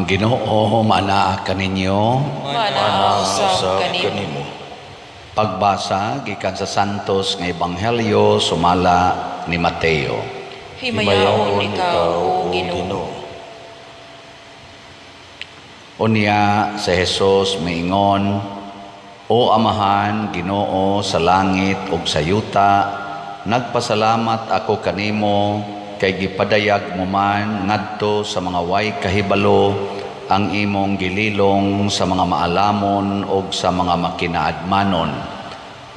Ang Ginoo manaa kaninyo. Manausap kanimo. Pagbasa gikan sa Santos nga Ebanghelyo sumala ni Mateo. Himayaon ikaw, O Ginoo. Unya sa Jesus miingon, O Amahan, Ginoo sa langit ug sa yuta, nagpasalamat ako kanimo kay gipadayag mo man ngadto sa mga way kahibalo ang imong gililong sa mga maalamon ug sa mga makinaadmanon.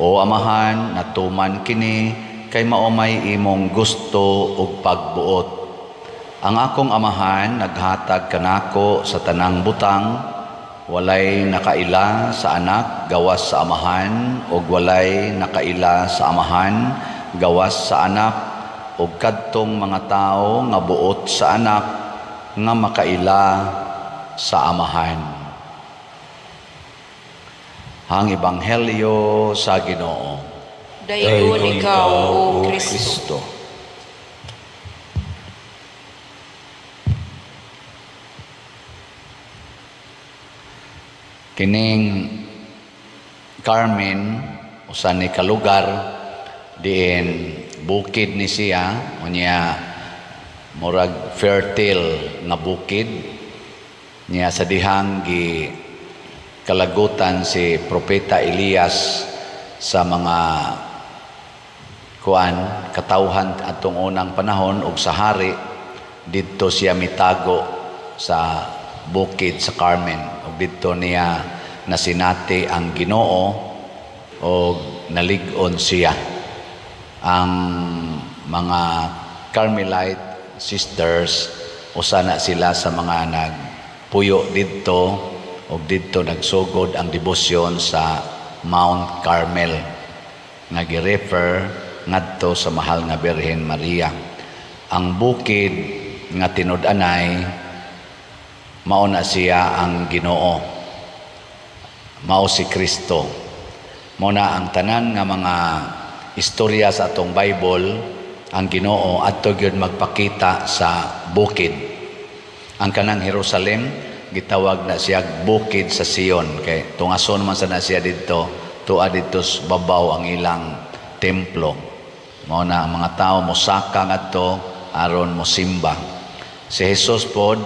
O Amahan, natuman kini kay maumay imong gusto ug pagbuot. Ang akong Amahan naghatag kanako sa tanang butang, walay nakaila sa anak gawas sa Amahan ug walay nakaila sa Amahan gawas sa anak, ug kadtong mga tao nga buot sa anak nga makaila sa Amahan. Ang Ebanghelyo sa Ginoo. Dayon ikaw, O Kristo. Kining Carmen usa ni kalugar diin bukid ni siya, unya murag fertile nga bukid niya sa dihang gi kalagutan si Propeta Elias sa mga katawhan atong unang panahon ug sa hari. Didto siya mitago sa bukid sa Carmen ug didto niya nasinati ang Ginoo ug nalig-on siya. Ang mga Carmelite sisters usa na sila sa mga nagpuyo didto ug didto nagsugod ang debosyon sa Mount Carmel nga gi-refer ngadto sa mahal nga Birhen Maria. Ang bukid nga tinud-anay mao na siya ang Ginoo, mao si Kristo. Mao na ang tanan nga mga istorya sa atong Bible, ang Ginoo adto gyud magpakita sa bukid. Ang kanang Jerusalem gitawag na siya bukid sa Sion kay tungason man sana siya didto, tuwa didto sa babaw ang ilang templo. Mao na ang mga tao mosaka ngadto aron mosimba. Si Jesus pod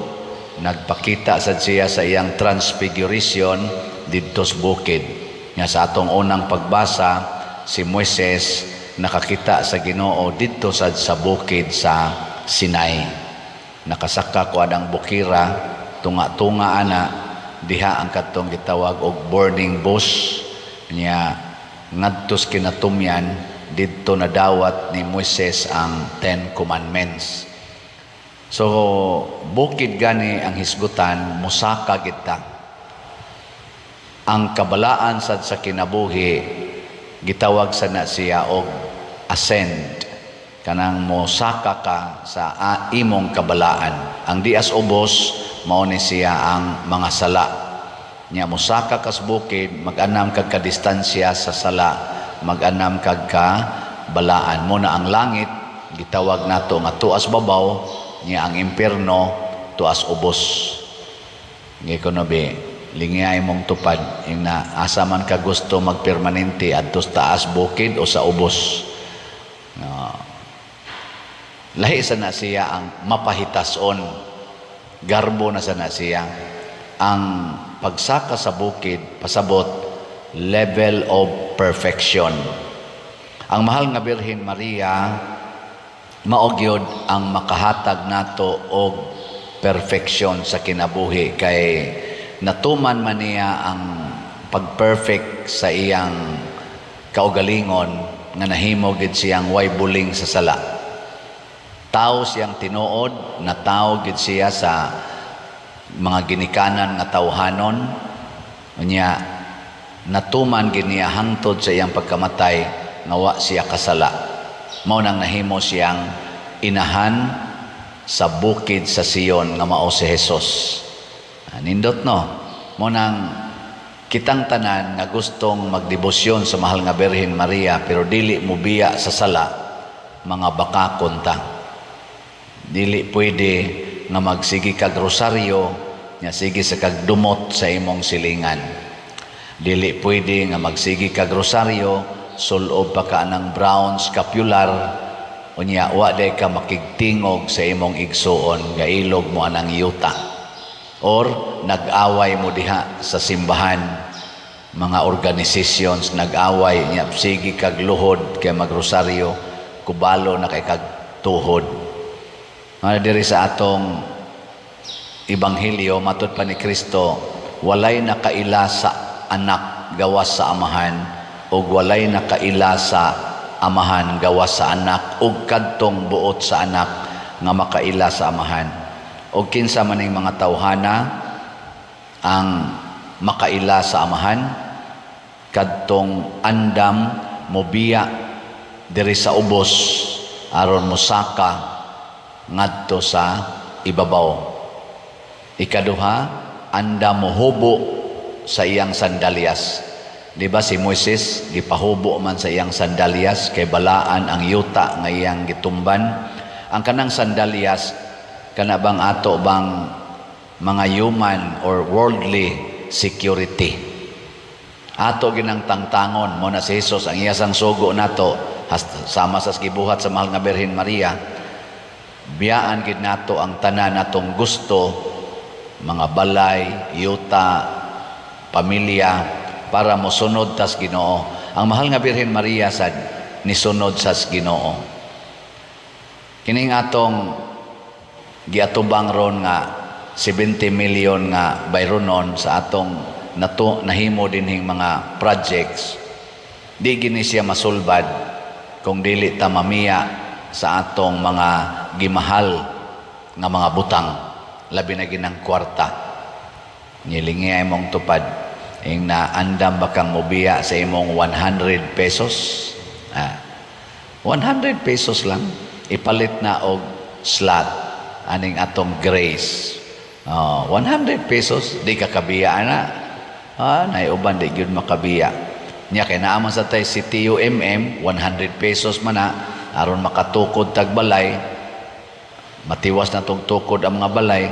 nagpakita sad siya sa iyang transfiguration didto sa bukid. Nga sa atong unang pagbasa, si Moises nakakita sa Ginoo didto sa bukid sa Sinai. Nakasaka ko adang bukira, tunga-tunga ana, diha ang katong gitawag og burning bush. Nya ngadto sa kinatumyan, didto nadawat ni Moises ang 10 Commandments. So, bukid gani ang hisgutan, musaka kita. Ang kabalaan sad sa kinabuhi, gitawag sa na siya og ascend. Kanang musaka ka sa imong kabalaan. Ang dias ubos, mao ni siya ang mga sala. Nya musaka ka sa bukid, mag-anam kag kadistansya sa sala, mag-anam kag kabalaan. Muna ang langit, gitawag nato nga tuas babaw, niya ang impierno tuas ubos. Ngay ko nabi, lingay mong tupad ina asa man ka gusto magpermanente adto sa taas bukid o sa ubos. Lahi sana siya ang mapahitason, garbo na sana siya. Ang pagsaka sa bukid pasabot level of perfection. Ang mahal nga Birhen Maria mao gyud ang makahatag nato og perfection sa kinabuhi kay natuman man niya ang pagperfect sa iyang kaugalingon nga nahimo gid siyang way buling sa sala. Tao siyang tinuod, na tao gid siya sa mga ginikanan nga tawhanon. Unya natuman gid niya hangtod sa iyang pagkamatay nga wa siya kasala. Mao nang nahimo siyang inahan sa bukid sa Sion nga mao si Jesus. Nindot no, mo nang kitang tanan nga gustong magdebosyon sa mahal nga Birhen Maria pero dili mo biya sa sala, mga bakakon ta. Dili pwede nga magsigi kag rosaryo nya sige sa kagdumot sa imong silingan. Dili pwede nga magsigi kag rosaryo, sulob pa ka ng brown scapular, unya wa day ka makigtingog sa imong igsuon nga ilog mo anang yuta. Or nag-away mo diha sa simbahan, mga organizations nag-away nya sige kag luhod kay magrosaryo, kubalo na kay kag tuhod. Nga diri sa atong Ebanghelyo, matud pa ni Kristo, walay nakaila sa anak gawas sa amahan, ug walay nakaila sa amahan gawas sa anak, ug kadtong buot sa anak nga makaila sa amahan. Ug kinsa maning mga tawhana ang makaila sa amahan, kadtong andam mobiya diri sa ubos aron mosaka ngadto sa ibabaw. Ikaduha, anda mohubo sa iyang sandalyas. Di ba si Moises gipahubo man sa iyang sandalyas kay balaan ang yuta nga iyang gitumban. Ang kanang sandalyas kana bang ato bang mga human or worldly security. Ato ginang tangtangon mo na si Jesus ang iyasang sugo nato sama sa gibuhat sa mahal nga Birhen Maria. Biyaan gid nato ang tanan natong gusto, mga balay, yuta, pamilya, para mosunod tas Ginoo. Ang mahal nga Birhen Maria sad nisunod sa Ginoo. Kining atong giatubang ron nga 70 million nga bayronon sa atong nahimo dinhing mga projects, di gini siya masulbad kung dili ta mamiya sa atong mga gimahal nga mga butang, labi na ginang kwarta. Nilingay mong tupad ing naandam bakang mobiya sa imong 100 pesos. 100 pesos lang ipalit na og slot aning atong grace. 100 pesos di ka kabiya na. Naiuban di gyud makabiya. Nya kay naamon sa tay si TUMM 100 pesos man na aron makatukod tag balay, matiwas na tong tukod ang mga balay.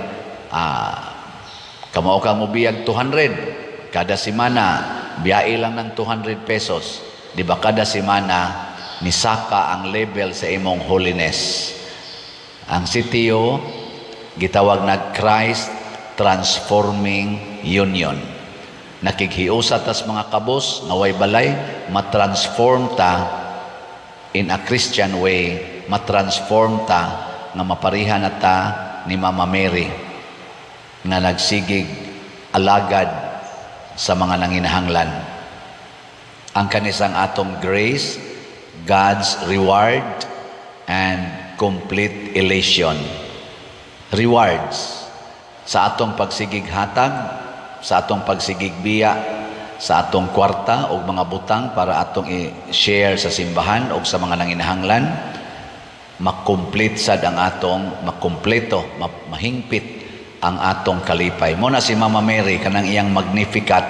Kamao ka mo biyag 200 kada semana, biyai lang ng 200 pesos. Di ba kada semana nisaka ang level sa imong holiness. Ang CTO gitawag na Christ Transforming Union. Nakighiusa tas mga kabos nga way balay, matransform ta in a Christian way, matransform ta nga maparihan na ta ni Mama Mary na nagsigig alagad sa mga nanginahanglan. Ang kanisang atong grace, God's reward and complete elation. Rewards sa atong pagsigig hatag, sa atong pagsigig biya, sa atong kwarta o mga butang para atong i-share sa simbahan o sa mga nanginahanglan, makomplete sad ang atong, makompleto, mahingpit ang atong kalipay. Muna si Mama Mary, kanang iyang Magnificat,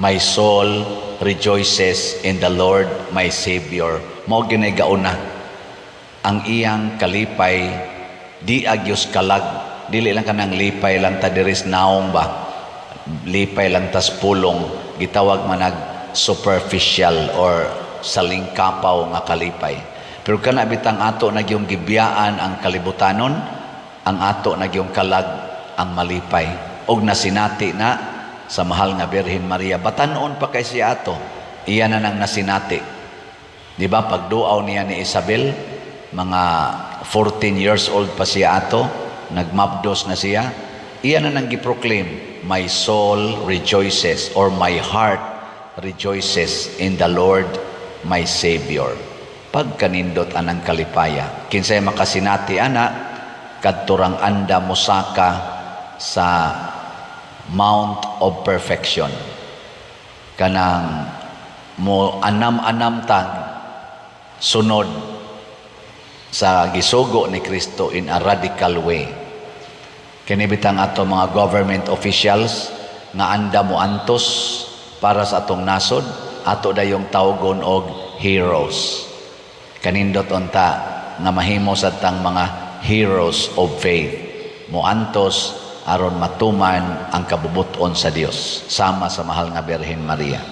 my soul rejoices in the Lord my Savior. Mao ginagauna ang iyang kalipay, di agyos kalag, dili lang kanang lipay lang ta diris naong ba, lipay lang tas pulong, gitawag man nag superficial or salingkapaw nga kalipay. Pero kana bitang ato nagyong gibiyaan ang kalibutanon, ang ato nagyong kalag ang malipay. Og nasinati na sa mahal nga Birhen Maria, batanon pa kay siya ato, iya na nang nasinati. Di ba pagduaw niya ni Isabel, mga 14 years old pa siya ato, nagmabdos na siya, iya na nang giproclaim, my soul rejoices or my heart rejoices in the Lord my Savior. Pagkanindot anang kalipaya, kinsay makasinati ana, kadturang anda mosaka sa Mount of Perfection. Kanang mo anam-anam tag sunod sa gisugo ni Kristo in a radical way. Kinibitang ato mga government officials nga anda mo antos para sa atong nasod, ato dayong tawgon og heroes. Kanindot unta nga mahimo sa tang mga heroes of faith. Mo antos aron matuman ang kabubuton sa Dios sama sa mahal nga Birhen Maria.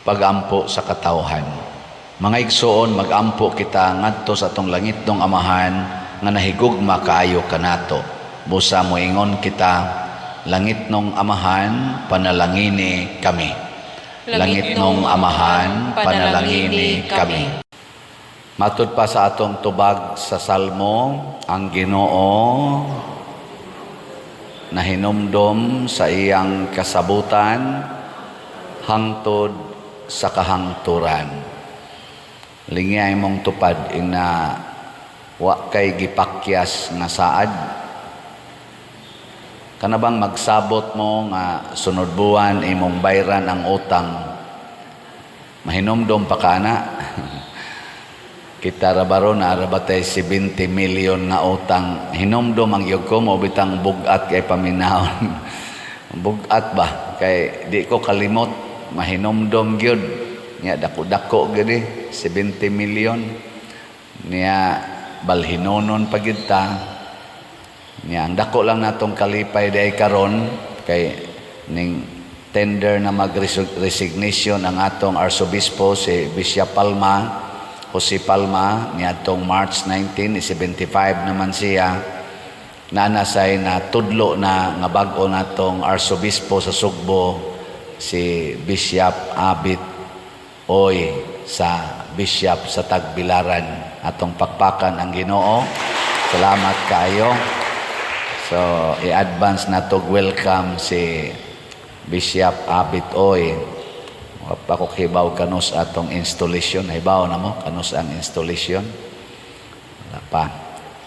Pagampo sa katawhan. Mga igsoon, magampo kita ngadto sa atong langitnong Amahan nga nahigugma kaayo kanato. Busa moingon kita, langitnong Amahan, panalangini kami. Langitnong Amahan, panalangini kami. Matud pa sa atong tubag sa Salmo, ang Ginoo nahinumdom sa iyang kasabutan hangtod sa kahangturan. Lingay mong tupad ina wa kay gipakyas nga saad. Kanabang magsabot mo nga sunod buwan imong bayran ang utang, mahinumdom pa kana. Kita rabaro na arabatay 70 million nga utang. Hinumdom ang iyog ko mo bitang bugat kay paminahon. Bugat ba? Kay di ko kalimot. Mahinumdom gyud. Niya dako-dako gani 70 million. Niya balhinonon pa gyud ta. Niya ang dako lang natong kalipay day karon kay ning tender na mag-resignation ang atong arsobispo si Bishop Palma. Jose Palma, niadtong March 1975 naman siya, nanasay na tudlo na nga bag-o natong arsobispo sa Sugbo, si Bishop Abit Oy sa Bishop sa Tagbilaran. Atong pakpakan ang Ginoo. Salamat kayo. So, i-advance na to welcome si Bishop Abit Oy. Pa ko hibaw kanus atong installation. Hibaw na mo kanus ang installation. Wala pa.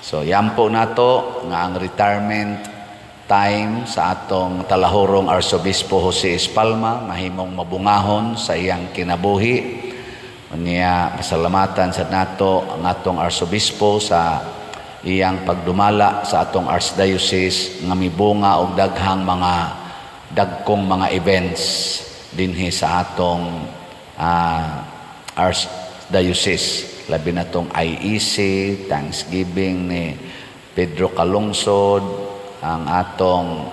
So yampo nato nga ang retirement time sa atong talahurong Arsobispo Jose Espalma mahimong mabungahon sa iyang kinabuhi. Unya pasalamatan sa nato ang atong Arsobispo sa iyang pagdumala sa atong Archdiocese nga mibunga og dagkong mga events dinhi sa atong Archdiocese. Labi na tong IEC, Thanksgiving ni Pedro Calungsod, ang atong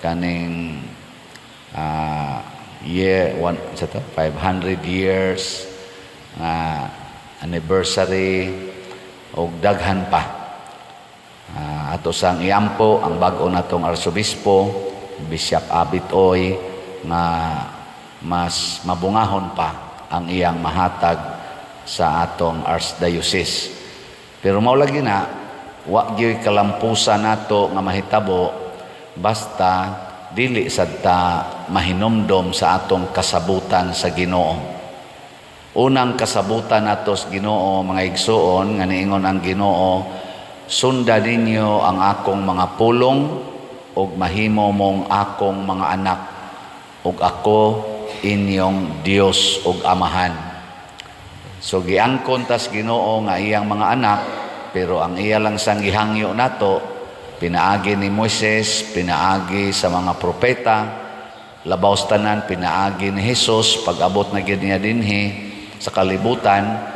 kaning 500 years anniversary o daghan pa. Ato sang iampo ang bag-o natong Arsobispo Bishop Abit Oy nga mas mabungahon pa ang iyang mahatag sa atong Archdiocese. Pero mao lagi na wa gyud kalampusan nato nga mahitabo basta dili sad ta mahinumdom sa atong kasabutan sa Ginoo. Unang kasabutan nato sa Ginoo, mga igsoon, nga niingon ang Ginoo, sundan ninyo ang akong mga pulong ug mahimo mong akong mga anak ug ako inyong Dios ug Amahan. So giangkon tas Ginoo nga iyang mga anak, pero ang iya lang sang gihangyo nato pinaagi ni Moises, pinaagi sa mga propeta, labaw tanan pinaagi ni Jesus pag-abot na gyud niya dinhi sa kalibutan.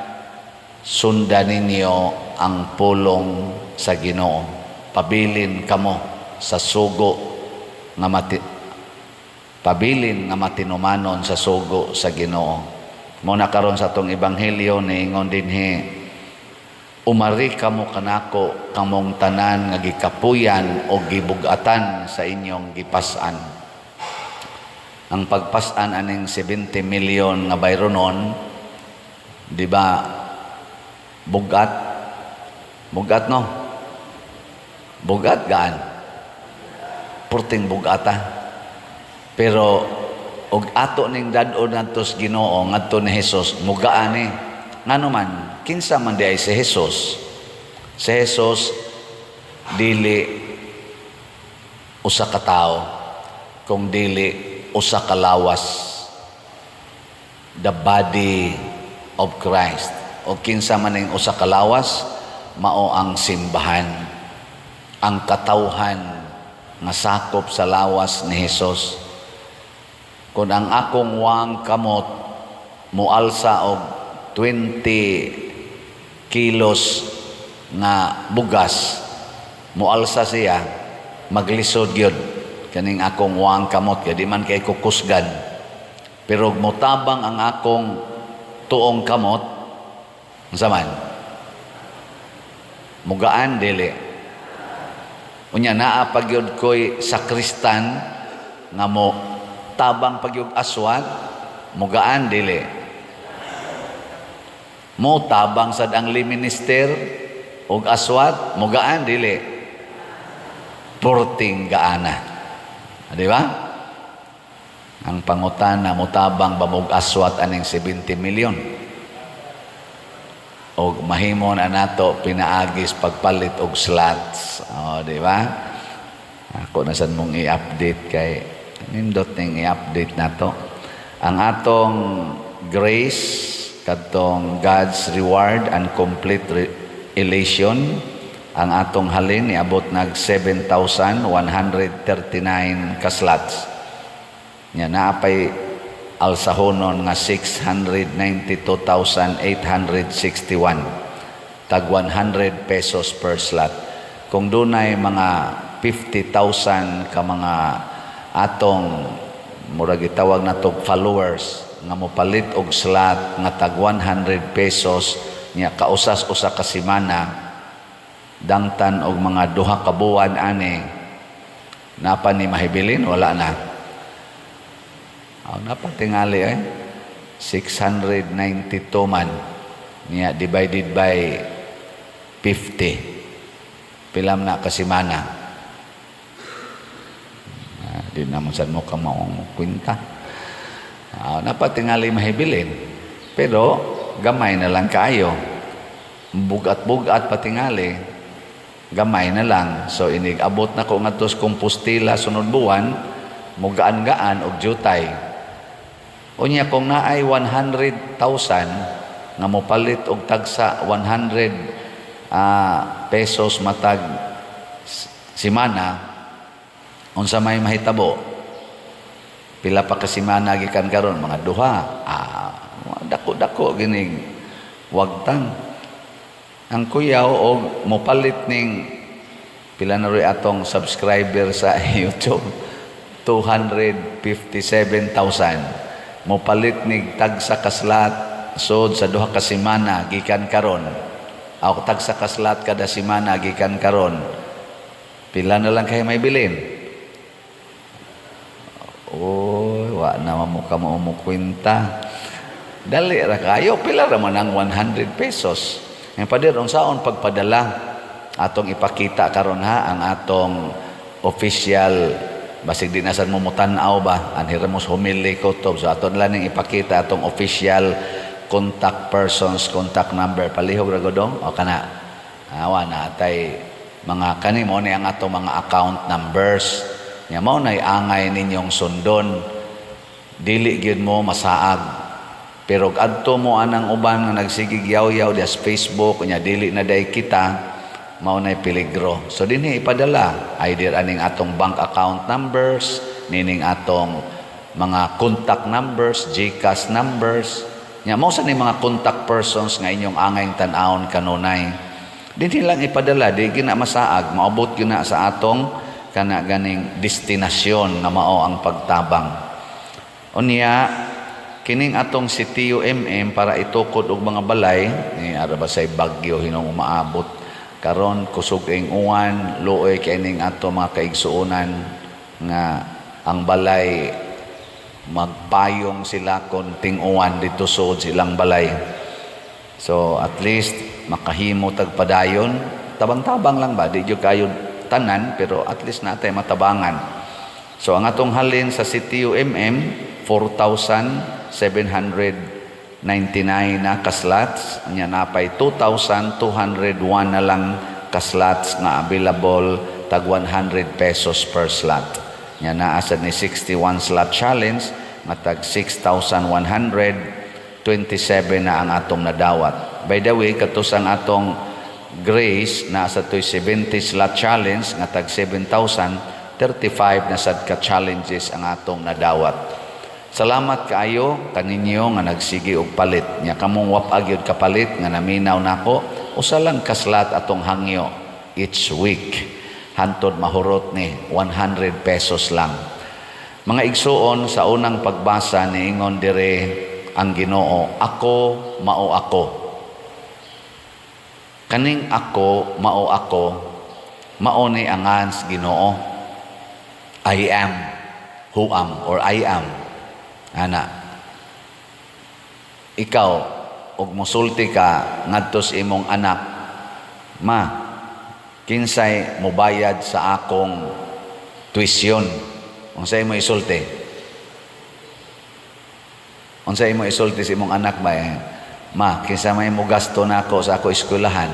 Sundan ninyo ang pulong sa Ginoo. Pabilin kamo sa sugo nga pabilin nga matinumanon sa sugo sa Ginoo. Muna karon sa atong ebanghelyo niingon dinhi, umari kamo kanako kamong tanan nga gikapuyan o gibugatan sa inyong gipas-an. Ang pagpas-an aning 70 million nga bayronon, di ba? Bugat no? Bugat gaan. Purting bugata. Pero og ato ning dad-o natos Ginoo ngadto ni Hesus mugaan ni. Ngano man kinsa man di ay si Hesus. Si Hesus dili usa ka tawo kung dili usa ka lawas, the body of Christ. O kinsa man ning usa ka lawas, mao ang simbahan, ang katawhan nga sakop sa lawas ni Hesus. Kung ang akong wang kamot mualsa og 20 kilos nga bugas, mualsa siya, maglisod gyud kaning akong waang kamot kay di man kay kukusgan. Pero mutabang ang akong tuong kamot, unsa man? Mugaan dili. Unya naa pagyud koy sakristan nga mo tabang pagyud aswat, mugaan dili. Mo tabang sad ang liminister og aswat, mugaan dili. Porting gaana. Di ba? Ang pangutana mo tabang ba mog aswat aning 70 milyon. Og mahimo na nato pinaagis pagpalit og slots. Di ba? Ako na sad mong i-update kay nindot ning i-update nato. Ang atong grace katong God's reward and complete elation, ang atong halin niabot nag 7,139 ka slots. Nya naapay alsahonon nga 692,861 tag 100 pesos per slot. Kung dunay mga 50,000 ka mga atong murag gitawag natog followers nga mopalit og slot nga tag 100 pesos nya kausas usa ka semana dangtan og mga duha ka buwan ani napa ni mahibilin wala na. Napa tingali 692 man niya divided by 50 pilam na ka semana. Di naman sad mo ka maong kwenta. Napa tingali mahibilin pero gamay na lang kaayo, bugat-bugat patingali, gamay na lang. So inig abot na ko ngadtos Compostela sunod buwan, mugaan-gaan og jutay. Unya kung naay 100,000 nga mopalit og tagsa 100 pesos matag semana, unsa may mahitabo? Pila pa ka semana gikan karon mga duha. Dako-dako gining wagtang. Ang kuyaw og mopalit ning pila na rin atong subscriber sa YouTube 257,000. Mopalit ning tagsa ka slot sud sa duha ka semana gikan karon. Aw tagsa ka slot kada semana gikan karon. Pila na lang kay may bilin? Wa na mo ka mo kwenta. Dali ra kayo, pila ra man ang 100 pesos. Ang pader unsaon pagpadala atong ipakita karon ha ang atong official basig di na sad mo mutan-aw ba anhiramos humili kutob so aton lang ning ipakita atong official contact persons contact number palihog ra godong o kana awa na tay mga kanimo ni ang atong mga account numbers nya mao nay angay ninyong sundon dili gyud mo masaag pero adto mo anang uban nga nagsigig yaw-yaw sa Facebook nya dili na day kita mao nay peligro. So dinhi ipadala either aning atong bank account numbers, nining atong mga contact numbers, GCash numbers. Nya mao sa ni mga contact persons nga inyong angay tan-awon kanunay. Dinhi lang ipadala di gina masaag, maabot gyud na sa atong kana ganing destinasyon na mao ang pagtabang. Unya kining atong sitio para itukod og mga balay ni ara ba say bagyo hinong umaabot karon kusog ing uwan luoy kay ning ato mga kaigsuonan nga ang balay magpayong sila kon ting-uwan dito suod silang balay. So at least makahimo tag padayon tabang-tabang lang ba di jud kayo tanan pero at least natay matabangan. So ang atong halin sa sitio 4,799 na kaslots nya napay 2,201 na lang kaslots nga available tag 100 pesos per slot nya naa sad ni 61 slot challenge nga tag 6,127 na ang atong nadawat. By the way katus ang atong grace na sa 70 slot challenge nga tag 7,035 na sad ka challenges ang atong nadawat. Salamat kaayo kaninyo nga nagsigi og palit. Nya kamong wap-agyod kapalit nga naminaw nako usa lang kaslat atong hangyo each week. hantod mahurot ni 100 pesos lang. Mga igsuon, sa unang pagbasa niingon dire ang Ginoo, ako mao ako. Kaning ako mao ako, mao ni angan sa Ginoo. I am who am, or I am. Ana, ikaw og musulti ka ngadto sa imong anak, ma, kinsay mobayad sa akong tuition? Unsay mo isulti? Unsay mo isulti sa imong anak ba? Ma, kinsa may mo gasto nako sa ako eskwelahan?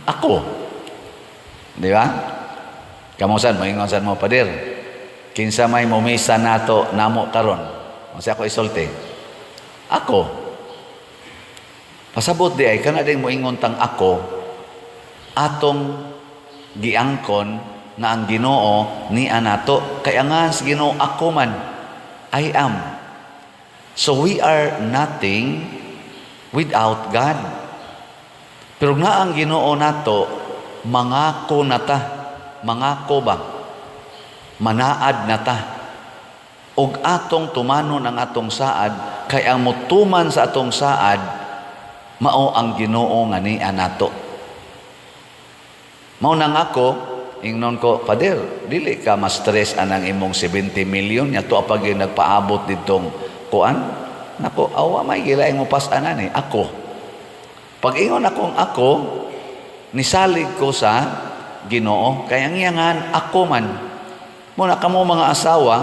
Ako. Di ba? Kamusan mo ingon sad mo pader? Kinsa may mo misa nato namo karon? Unsay ako isulti? Ako. Pasabot di ay kana ding mo ingon tang ako atong giangkon na ang Ginoo ni anato kay angan sa Ginoo ako man, I am. So we are nothing without God. Pero nga ang Ginoo nato mangako nata, mangako ba, manaad nata, og atong tumanon ang atong saad kay ang mutuman sa atong saad mao ang Ginoo nga ni anato. Mao nang ako ingnon ko, pader, dili ka ma-stress anang imong 70 million nya to apag yung nagpaabot ditong kuan. Nako, awa may gilaing mo pas-anan eh. Ako. Pag ingon akong ako, nisalig ko sa Ginoo. Kaya ngiyangan, ako man. Muna kamo mga asawa,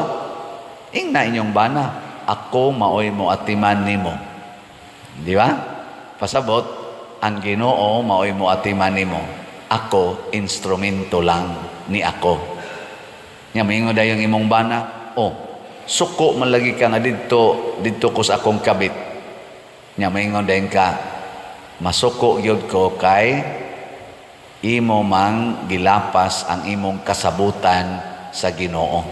ingna inyong bana, ako maoy mo atiman nimo. Di ba? Pasabot, ang Ginoo maoy mo atiman nimo. Ako, instrumento lang ni ako. Nga, maingon dahil yung imong bana, suko malagi ka nga dito ko sa akong kabit. Nga, maingon dahil ka, masuko yun ko kay imo mang gilapas ang imong kasabutan sa Ginoo.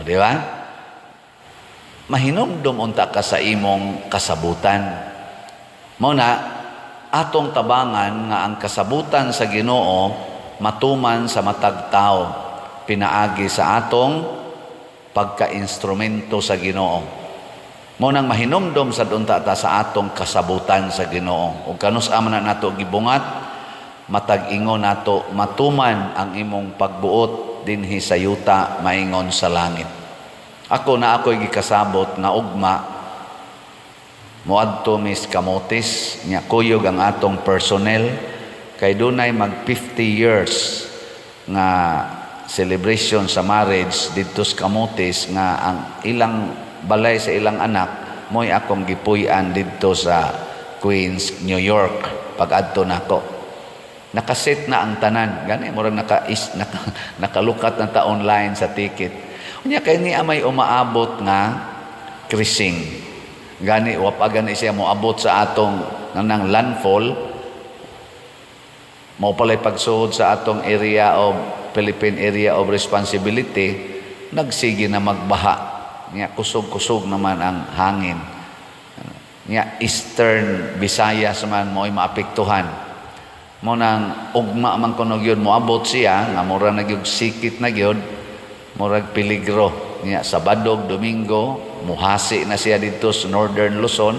Di ba? Mahinumdum unta ka sa imong kasabutan. Muna, atong tabangan nga ang kasabutan sa Ginoo matuman sa matag tao, pinaagi sa atong pagka-instrumento sa Ginoo. Mo nang mahinumdom sa unta ta sa atong kasabutan sa Ginoo. Ug kanus-a man nato gibungat, matag ingon nato matuman ang imong pagbuot dinhi sa yuta maingon sa langit. Ako na ako'y gikasabot nga ugma moadto mis Camotes nya kuyog ang atong personnel kay dunay mag 50 years nga celebration sa marriage dito sa Camotes nga ang ilang balay sa ilang anak mo'y akong gipuy-an dito sa Queens, New York pag-adto nako. Nakaset na ang tanan gani murag nakalukat na ta online sa ticket. Unya kay niya may umaabot nga cruising. Gani wapagan siya mo abot sa atong nang landfall mo palay pagsuod sa atong area of Philippine Area of Responsibility nagsige na magbaha niya kusog-kusog naman ang hangin niya Eastern Visayas man mo'y maapektuhan mo nang ugma man kuno gyud mo abot siya nga mura na gyud sikit na gyud murag peligro niya Sabado, Domingo muhasi na siya dito sa Northern Luzon,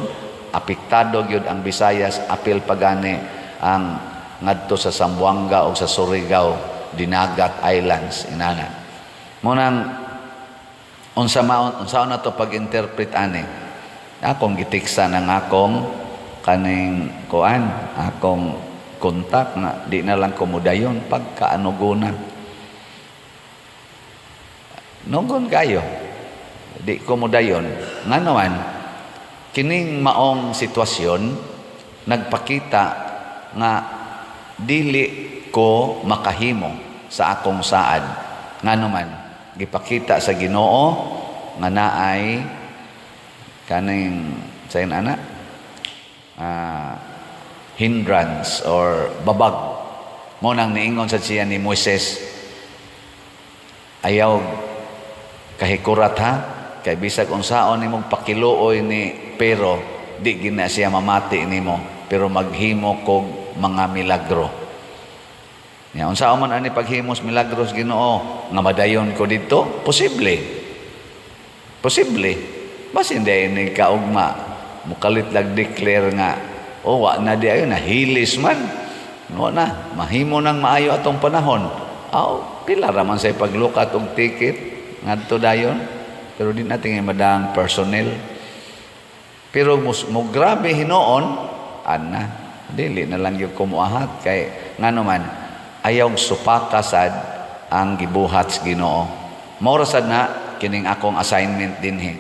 apektado gyud ang Visayas, apil pagani ang ngadto sa Zamboanga o sa Surigao, Dinagat Islands inana. Munang unsa na to pag-interpret ani? Akong gitiksa ng akong kaning kuan, akong kontak na di na lang kumudayon pagkaanugunan. Nugon kayo. Di ko mudayon nga naman kining maong sitwasyon nagpakita nga dili ko makahimo sa akong saad nga naman gipakita sa Ginoo nga naay kaning sayon ana hindrance or babag mo nang niingon sa siya ni Moises ayaw kahikurat ha kay bisag unsaon nimong pakiluoy ni pero di gina siya mamati nimo pero maghimo kog mga milagro. Nya unsa man ani paghimos milagros Ginoo nga madayon ko didto? Posible. Posible. Basin day ni kaugma mukalit lag declare nga wa na di ayo na hilis man. No na mahimo nang maayo atong panahon. Aw pila ra man say paglukat og ticket ngadto dayon. Pero di natin madang personnel. Pero mo grabe hinoon ana dili na lang yung kumuahat kay ngano man ayaw supakasad ang gibuhat sa Ginoo. Mao sad na kining akong assignment dinhi.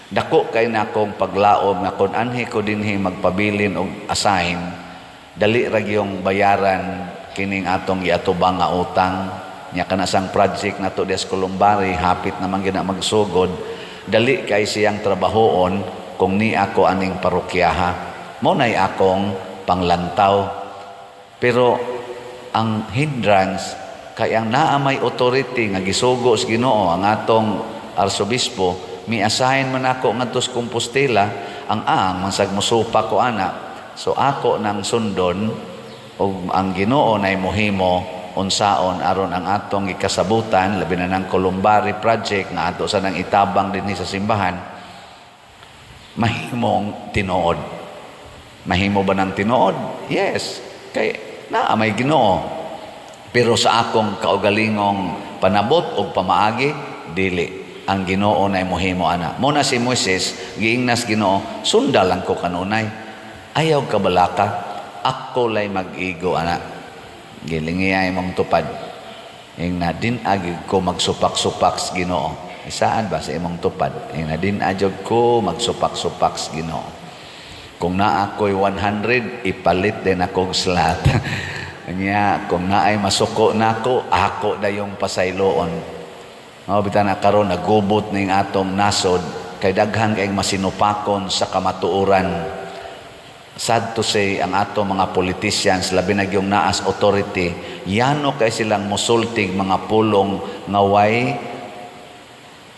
Dako kay na akong paglaom nga kun anhi ko dinhi magpabilin og assign, dali ra gyung bayaran kining atong giatubang nga utang nya kana sang project nato des Columbari hapit naman gyud na magsugod. Dali kay siyang trabahoon kung ni ako aning parokyaha. Mao nay akong panglantaw. Pero ang hindrance kay ang naa may authority nga gisugo sa Ginoo ang atong arsobispo mi-assign man ako ngadto sa Compostela ang mansag mosupa ko ana. So ako nang sundon og ang Ginoo nay mohimo unsaon aron ang atong gikasabutan labi na ng Columbari project nga ato sa nang itabang dinhi sa simbahan mahimong tinuod. Mahimo ba ng tinuod? Yes. Kay naa may Ginoo. Pero sa akong kaugalingong panabot o pamaagi, dili. Ang Ginoo na mohimo ana. Muna si Moises, giingnas Ginoo, sunda lang ko kanunay. Ayaw ka balaka, ako lay mag-igo ana. Gilingiyay mong tupad. Ing na din agi ko magsupak-supak sa Ginoo. Isaan ba sa imong tupad? Ing na din agyod ko magsupak-supak sa Ginoo. Kung na ako'y 100, ipalit din akong slot. Kanya, kung na ay masuko na ako dayong pasayloon. Bita na karon nagubot ning atong nasod, kay daghan kayong masinupakon sa kamatuoran. Sad to say, ang atong mga politicians, labi na yung naas authority, yano kay silang musultig mga pulong ngaway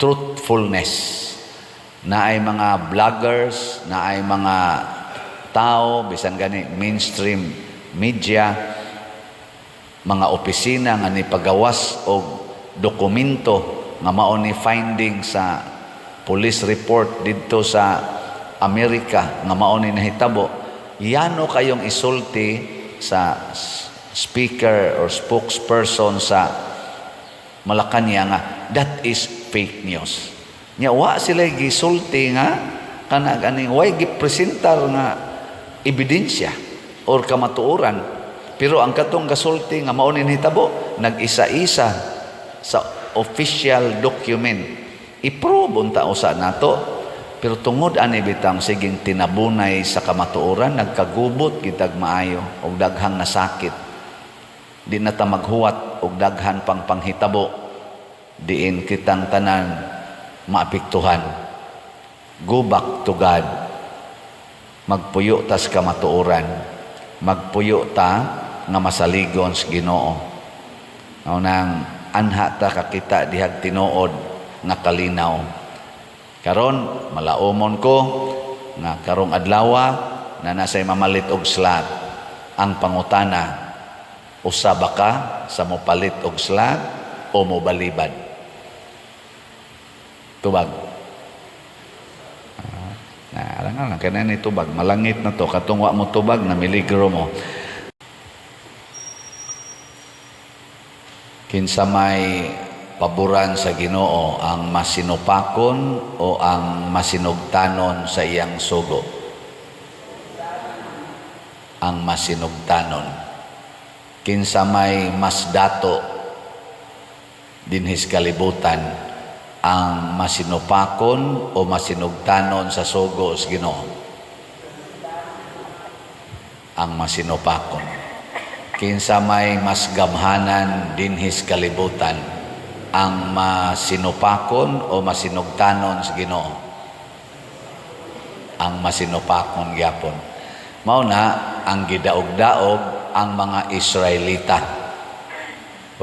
truthfulness. Na ay mga vloggers, na ay mga tao, bisan gani mainstream media, mga opisina nga ni pagawas og dokumento nga mao ni finding sa police report didto sa Amerika nga mao ni nahitabo. Yano kayong isulti sa speaker or spokesperson sa Malacanang nga that is fake news. Nya wa sila gisulti nga kana ganing way gipresentar nga ebidensya or kamatuoran. Pero ang katong gasulti nga mao ni hitabo nag-isa-isa sa official document. I-prove unta usa nato. Pero tungod ani bitang siging tinabunay sa kamatuoran nagkagubot kitag maayo og daghang nasakit. Di na ta maghuwat og daghan pang panghitabo. Diin kitang tanan maapektuhan. Go back to God. Magpuyo ta sa kamatuoran. Magpuyo ta nga masaligon sa Ginoo. Mao nang anha ta kakita dihag tinuod nga kalinaw. Karon malaumon ko nga karong adlaw na nasay mamalit og slot. Ang pangutana, usa ba ka sa mopalit og slot o mobalibad? Tubag. Alang-alang, kaya na tubag. Malangit na to. Katungwa mo tubag, na miligro mo. Kinsa may paboran sa Ginoo, ang masinupakon o ang masinugtanon sa iyang sugo? Ang masinugtanon. Kinsa may mas dato dinhis kalibutan, ang masinupakon o masinugtanon sa sugo sa Ginoo? Ang masinupakon. Kinsa may mas gamhanan dinhis kalibutan, ang masinupakon o masinugtanon sa Ginoo? Ang masinupakon gyapon. Mao na ang gidaog-daog ang mga Israelita.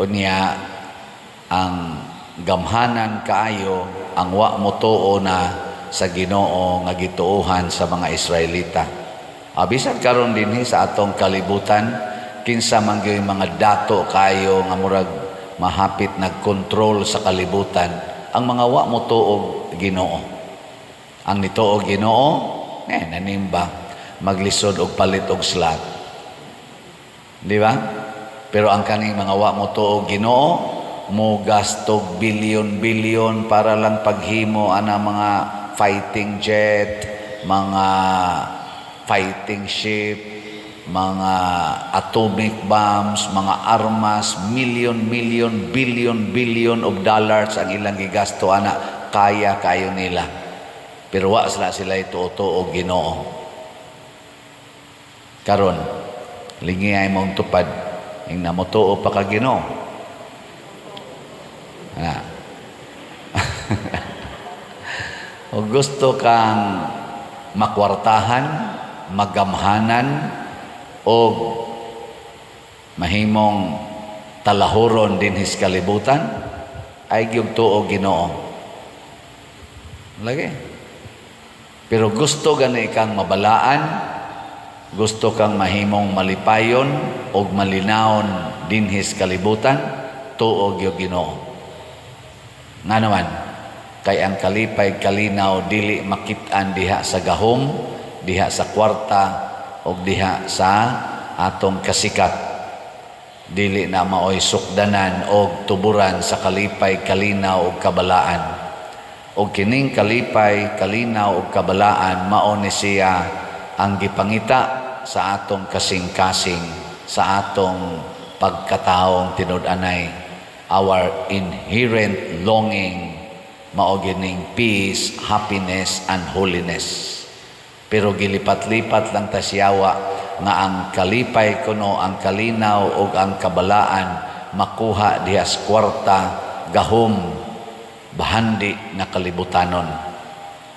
Unya ang gamhanan kaayo ang wa mo tuo na sa Ginoo nga gituohan sa mga Israelita. Bisan karon dinhi sa atong kalibutan kinsa man gyud mga dato kayo nga murag mahapit nagkontrol sa kalibutan, ang mga wa mo tuog Ginoo. Ang nituog Ginoo, nanimba, maglisod og palit og slot. Di ba? Pero ang kaning mga wa mo tuog Ginoo, mo gastog bilyon-bilyon para lang paghimo ana mga fighting jet, mga fighting ship, mga atomic bombs, mga armas, million, billion of dollars ang ilang gigasto ana, kaya kayo nila. Pero wa sila ituo-tuo Ginoo. Karon, lingi ay mong tupad, ing namutuo pa ka Ginoo. O gusto kang makwartahan, magamhanan, o mahimong talahuron din his kalibutan, ay gyud tuo Ginoo. Lagi. Pero gusto gani kang mabalaan, gusto kang mahimong malipayon o malinawon din his kalibutan, tuo gyud Ginoo. Nga naman, kay ang kalipay kalinaw dili makit-an diha sa gahom, diha sa kwarta, o diha sa atong kasikat. Dili na maoy sukdanan o tuburan sa kalipay kalinaw o kabalaan. O kining kalipay kalinaw o kabalaan mao ni siya ang gipangita sa atong kasing-kasing, sa atong pagkataong tinud-anay. Our inherent longing mao gining peace, happiness, and holiness. Pero gilipat-lipat lang ta siyawa nga ang kalipay kuno, ang kalinaw o ang kabalaan makuha diha sa kwarta, gahom, bahandi na kalibutanon.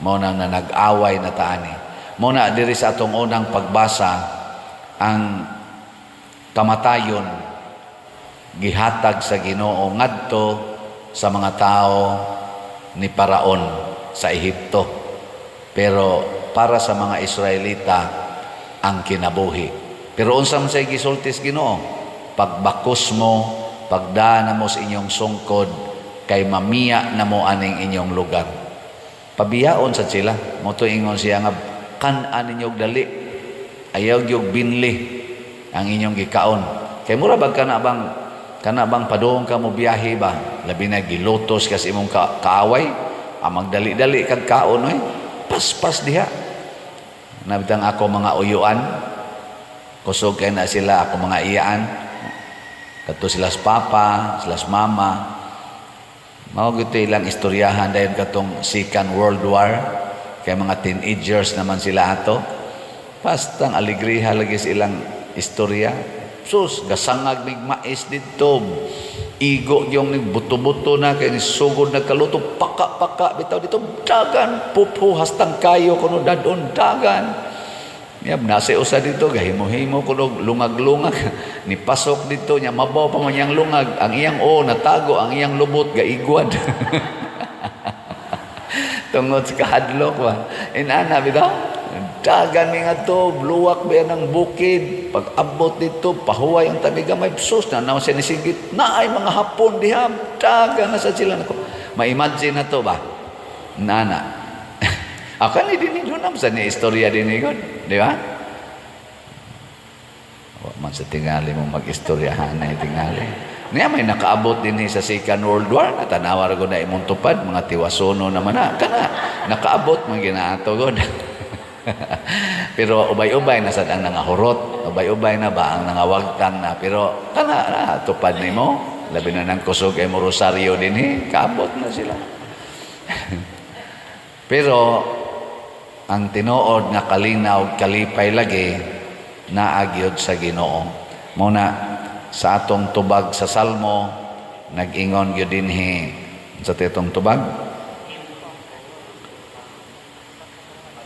Mao na nag-away na taani. Mao na diri sa atong unang pagbasa, ang kamatayon gihatag sa Ginoo ngadto sa mga tao ni Paraon sa Ehipto. Pero para sa mga Israelita ang kinabuhi. Pero unsa man say gisultis Ginoo? Pagbakos mo, pagdana mo sa inyong sungkod, kay mamiya na mo aning inyong lugar. Pabiyaon sa sila. Moto ingon siya nga, kan-an ninyong dali. Ayaw gyud binli ang inyong gikaon. Kay mura bag kana bang padung ka mo biyahe ba? Labi na gilutos kasi imong kaaway, magdali-dali kag kaon oy. Paspas diha. Nabitang ako mga uyuan, kusog kay na sila ako mga iyaan. Kadto sila sa papa, sila sa mama. Mao gito ilang istoryahan dayon katong Second World War, kay mga teenagers naman sila ato. Pastang alegriha lagi silang istorya. Sus, gasangag nig mais dito. Igo yung nig buto-buto na kay ni sugod na kaluto, paka-paka bitaw dito, dagan pupu hastang kayo kuno dadon dagan. Yab nasi usa dito gahimo-himo kuno lungag-lungag ni pasok dito nya mabaw pa man yang lungag, ang iyang natago, ang iyang lubot gaigwad. Tungod sa kahadlok ba. Inana bitaw. Dagan mi nga to, luwak ba ng bukid. Pag abot dito, pahuway ang tabi gamay. Sus, na naman siya nisigit. Naay mga hapon diha. Dagan na sa sila. Ma-imagine na to ba? Nana. Ako ni din nam sa ni istorya din ni God. Di ba? Man sa tingali mo mag-istoryahan na tingali. Niya may nakaabot din sa Second World War. Natanawar ko na imong tupad. Mga tiwasono naman na. Kana, nakaabot mga ginaato God. Pero ubay-ubay na sad ang nangahurot, ubay-ubay na ba ang nangawagtang na, pero kana tupad nimo, labi na nang kusog ay mo rosaryo din kaabot na sila. Pero ang tinuod nga kalinaw kalipay lagi naagyod sa Ginoo. Muna sa atong tubag sa Salmo nag-ingon gyud dinhi sa tetong tubag,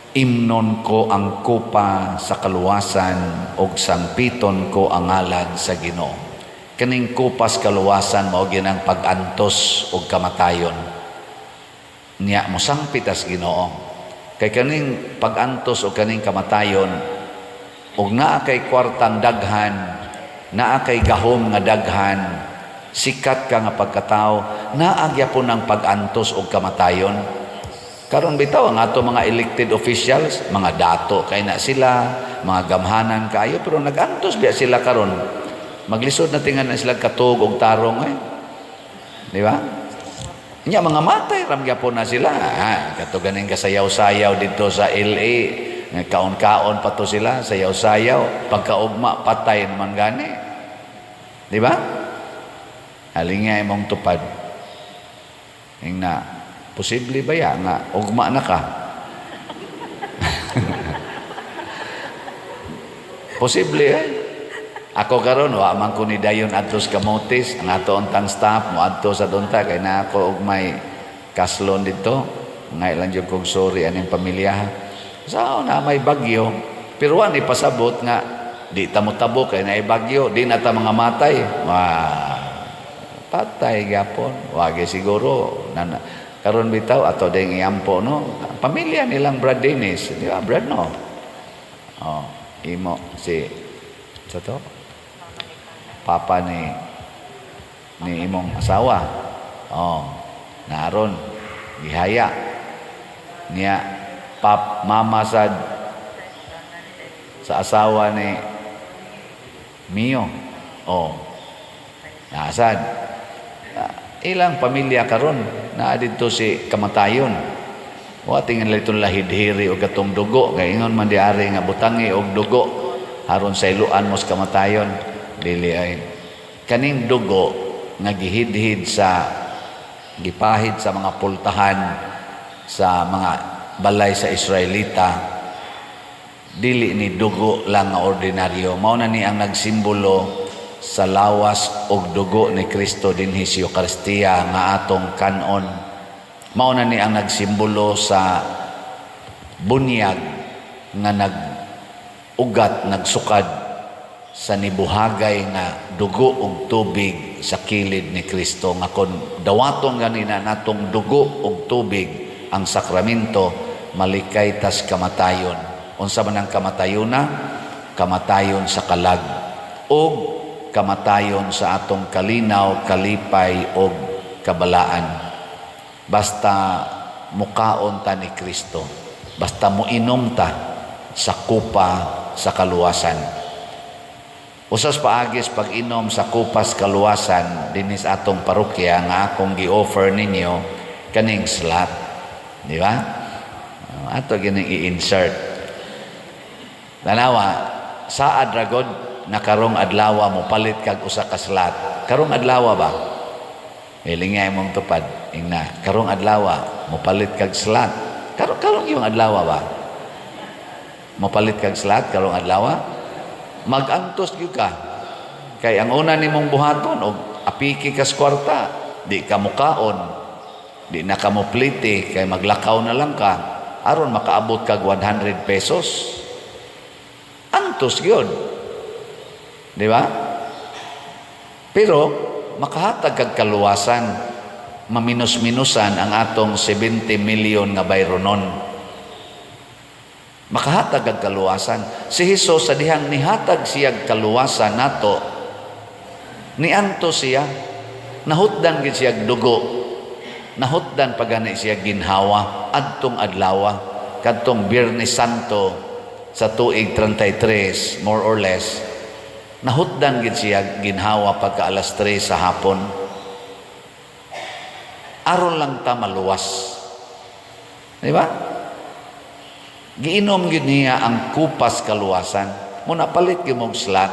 imnon ko ang kupa sa kaluwasan og sangpiton ko ang ngalan sa Ginoo. Kaning kupas kaluwasan mao ginang pag-antos og kamatayon. Niya mo sangpitas Ginoo. Kay kaning pag-antos og kaning kamatayon og naa kay kwartang daghan naa kay gahom nga daghan, sikat ka nga pagkatao, naagya po ng pag-antos o kamatayon. Karon bitaw ang ato mga elected officials, mga dato kay na sila, mga gamhanan kayo, pero nag-antos biya sila karon. Maglisod na tingan na sila katug og tarong di ba? Nya mga matay ram gyapon na sila. Kato ganing kasayaw-sayaw dito sa LA. Kaon-kaon pa to sila, sayaw-sayaw, pagkaugma patay naman gani. Di ba? Halingay mong tupad. Ingna, posible ba ya nga ugma na ka? Posible Ako karon wa man ko ni dayon adto sa Camotes, ang ato untang staff mo adto sa dunta kay na ako og may kaslon dito. Ngay lang jud kog sorry aning pamilya. Sao na may bagyo, pero wa ni pasabot nga di ta mo tabo kay naay bagyo, di na ta mga matay. Patay gyapon. Wagi siguro karon bitaw ato ding iampo no. Pamilya nilang Brad Dennis, di ba? Brad no. Imo si sa to papa ni imong asawa naron gihaya niya mama sa asawa ni Mio nasad ilang pamilya karon naa didto si kamatayon wa tingan litong lahidhiri o katong dugo kay ingon man diari nga butangi og dugo aron sa iluan mo sa kamatayon dili ay kaning dugo nga gihidhid sa gipahid sa mga pultahan sa mga balay sa Israelita dili ni dugo lang nga ordinaryo mao na ni ang nagsimbolo sa lawas og dugo ni Kristo dinhi sa Eucharistia nga atong kanon mao na ni ang nagsimbolo sa bunyag nga nag-ugat nagsukad sa nibuhagay nga dugo ug tubig sa kilid ni Kristo nga kon dawaton ganina natong dugo ug tubig ang sakramento malikay tas kamatayon unsa man ang kamatayona kamatayon sa kalag ug kamatayon sa atong kalinaw kalipay ug kabalaan basta mukaon ta ni Kristo basta muinom ta sa kupa sa kaluwasan. Usas paagis pag-inom sa kupas kaluwasan dinis atong parokya nga akong gi-offer ninyo kaning slot. Di ba? Ato gining i-insert. Tanawa, saad ragod na karong adlaw mo palit kag usa ka slot. Karong adlaw ba? Ilingay mong tupad. Ingna, karong adlaw mo palit kag slot. Karong yung adlaw ba? Mo palit kag slot karong adlaw? Mag-antos gyud ka kay ang una nimong buhaton og apiki ka sa kwarta di ka mukaon di na ka mo plite kay maglakaw na lang ka aron makaabot kag 100 pesos antos gyud di ba pero makahatag kag kaluwasan maminus-minusan ang atong 70 million nga bayronon makahatag ang kaluwasan. Si Hesus sa dihang nihatag siyag kaluwasan nato, nianto siya, nahutdan gid siyag dugo, nahutdan pagani siya ginhawa, adtong adlawa, kadtong Biyernes Santo sa tuig 33, more or less, nahutdan gid siya ginhawa pagka alas 3 sa hapon. Aron lang ta maluwas. Di ba? Giinom gid niya ang kupas kaluwasan. Muna palit gyud mong slot.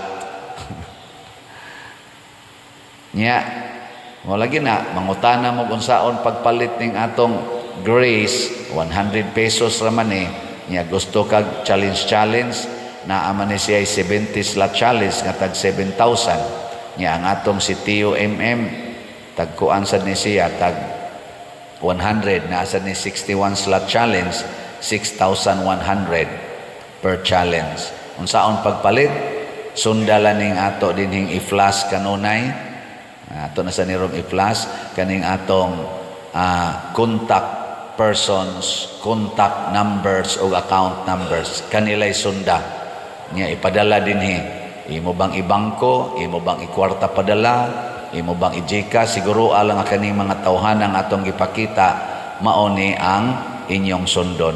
Nya, mo lagi na mangutana mo unsaon pagpalit ning atong grace 100 pesos ra man nya gusto kag challenge na man ni siya 70 slot challenge nga tag 7,000 nya ang atong si Tio tagkuan sad ni siya tag 100 na sad ni 61 slot challenge 6,100 per challenge. Unsaon pagpalit? Sundalan ning ato dinhing i-flash kanunay. Ato na sa nirong i-flash kaning atong contact persons, contact numbers o account numbers. Kanilay sunda. Niya ipadala dinhi imo bang ibangko, imo bang ikwarta padala, imo bang ijika, siguro alang kaning mga tawhanang atong gipakita, mauni ang inyong sundon.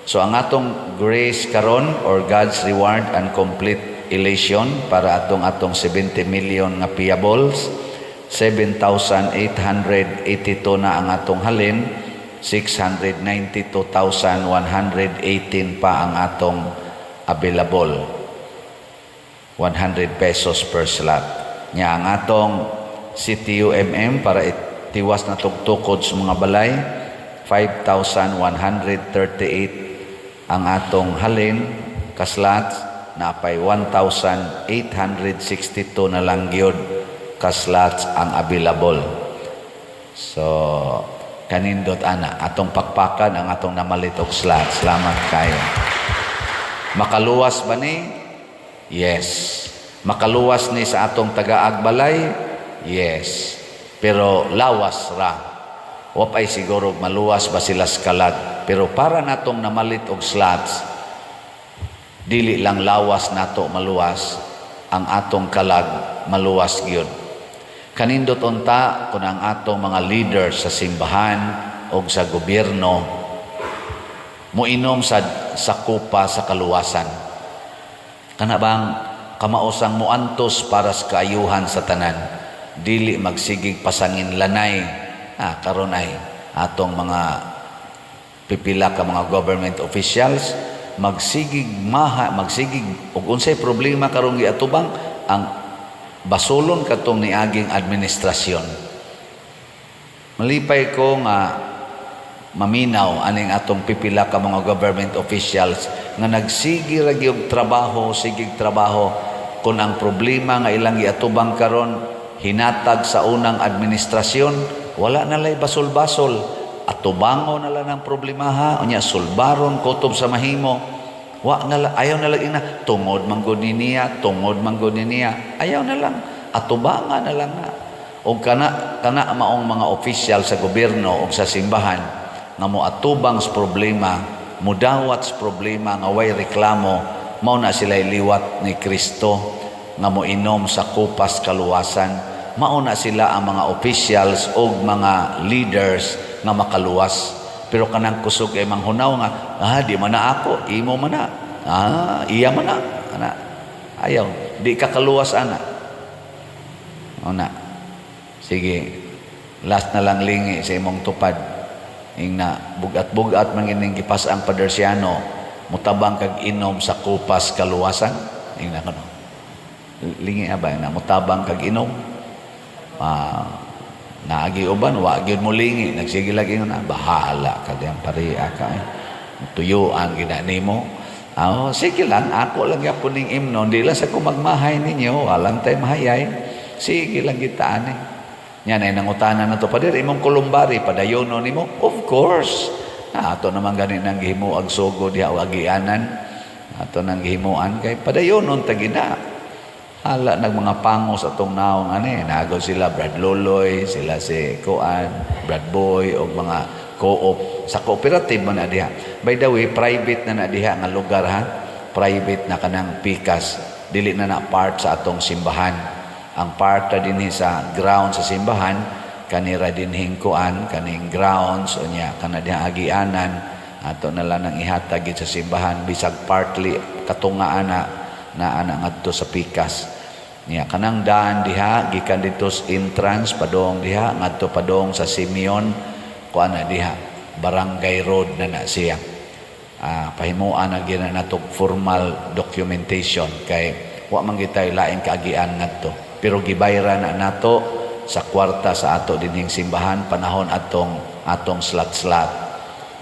So ang atong grace karon or God's reward and complete elation para atong 70 million nga payables, 7,882 na ang atong halin, 692,118 pa ang atong available. 100 pesos per slot. Nya ang atong CTUMM para itiwas na tugtukod sa mga balay, 5,138 ang atong halin kaslots, na pay 1,862 na lang gyud kaslots ang available. So kanindot ana atong pakpakan ang atong namalit og slots. Salamat kayo. Makaluwas ba ni? Yes. Makaluwas ni sa atong taga-agbalay? Yes. Pero lawas ra. Wapay siguro maluwas ba sila sa kalag. Pero para natong namalit og slots, dili lang lawas nato maluwas, ang atong kalag maluwas gyud. Kanindot unta kun ang atong mga leaders sa simbahan o sa gobyerno muinom sa kupa sa kaluwasan. Kana bang kamausang muantos para sa kaayuhan sa tanan, dili magsigig pasangin lanay. Karon ay atong mga pipila ka mga government officials magsigig ug unsay problema karong giatubang ang basulon katong niaging administrasyon. Malipay ko nga maminaw aning atong pipila ka mga government officials nga nagsigi ra gyud trabaho kun ang problema nga ilang giatubang karon hinatag sa unang administrasyon, wala na lay basol-basol. Atubango na lang ang problema unya sulbaron kutob sa mahimo. Ayaw na lang ina tungod manggod niya, ayaw na lang atubangan na lang na. Og kana maong mga opisyal sa gobyerno o sa simbahan nga moatubang sa problema, mudawat sa problema nga way reklamo, mao na sila liwat ni Kristo nga moinom sa kupas kaluwasan. Mao na sila ang mga officials o mga leaders nga makaluwas. Pero kanang kusog ay manghunaw nga, di man na ako, imo man na. Iya man na. Ayaw, di ka kaluwas ana. Sige, last na lang lingi sa imong tupad. Na bugat-bugat man gining gipas ang Padersiano, mutabang kag inom sa kupas kaluwasan. Na kano. Lingi abay na mutabang kag inom. Naagi uban, wag yun mo lingi. Nagsige lagi na, bahala ka diyang pariya ka. Tuyuan, ginani mo. Sige lang, ako lang yapon ning imnon. Di lang sa kumagmahay ninyo, walang tayo mahayay. Sige lang gitaan eh. Yan ay nangutanan na to. Padir, imong kulumbari, padayono ni mo? Of course. Ato naman ganin ang gihimo, agsogo diya o agianan. Ato nang gihimuan kay padayonon tagina. Hala nag mga pangos atong naong nagaw sila Brad Loloy, sila si Kuan, Brad Boy o mga co-op sa cooperative man na diha. By the way, private na diha nga lugar private na kanang pikas, dili na part sa atong simbahan. Ang part na dinhi sa ground sa simbahan, kanira dinhing Kuan, kaning grounds o niya kana diha agianan, ato na lang ang ihatag sa simbahan bisag partly katungaan na ngadto sa pikas niya kanang daan diha gikan dito sa entrance padong diha ngadto padong sa Simeon kuan na diha barangay road na siya. Pahimuan na gina natog formal documentation kay wa man gitay laing kaagian ngadto, pero gibayra na nato sa kwarta sa ato dinhing simbahan panahon atong slat-slat.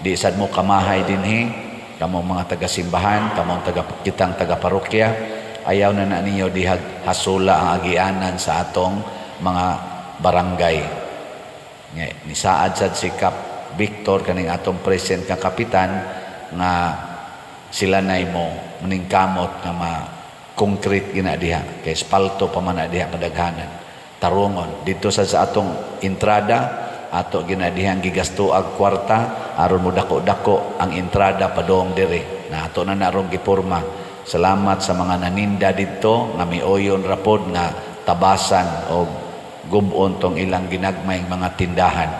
Di sad mo kamahay dinhi kamong mga taga-simbahan, kamong kitang taga-parokya, ayaw na ninyo dihag hasula ang agianan sa atong mga barangay. Nisaad sad si Kap Victor, kaning atong present ka kapitan, nga sila na mo maningkamot nga ma-concrete gina diha. Kay spalto pa man na diha kadaghanan. Tarungon. Dito sa atong entrada, ato ginadihang gigasto ag kwarta aron mo dako-dako ang entrada padong dire na ato na narong giporma Salamat sa mga naninda dito nga mioyon rapod nga tabasan o gubon tong ilang ginagmayng mga tindahan.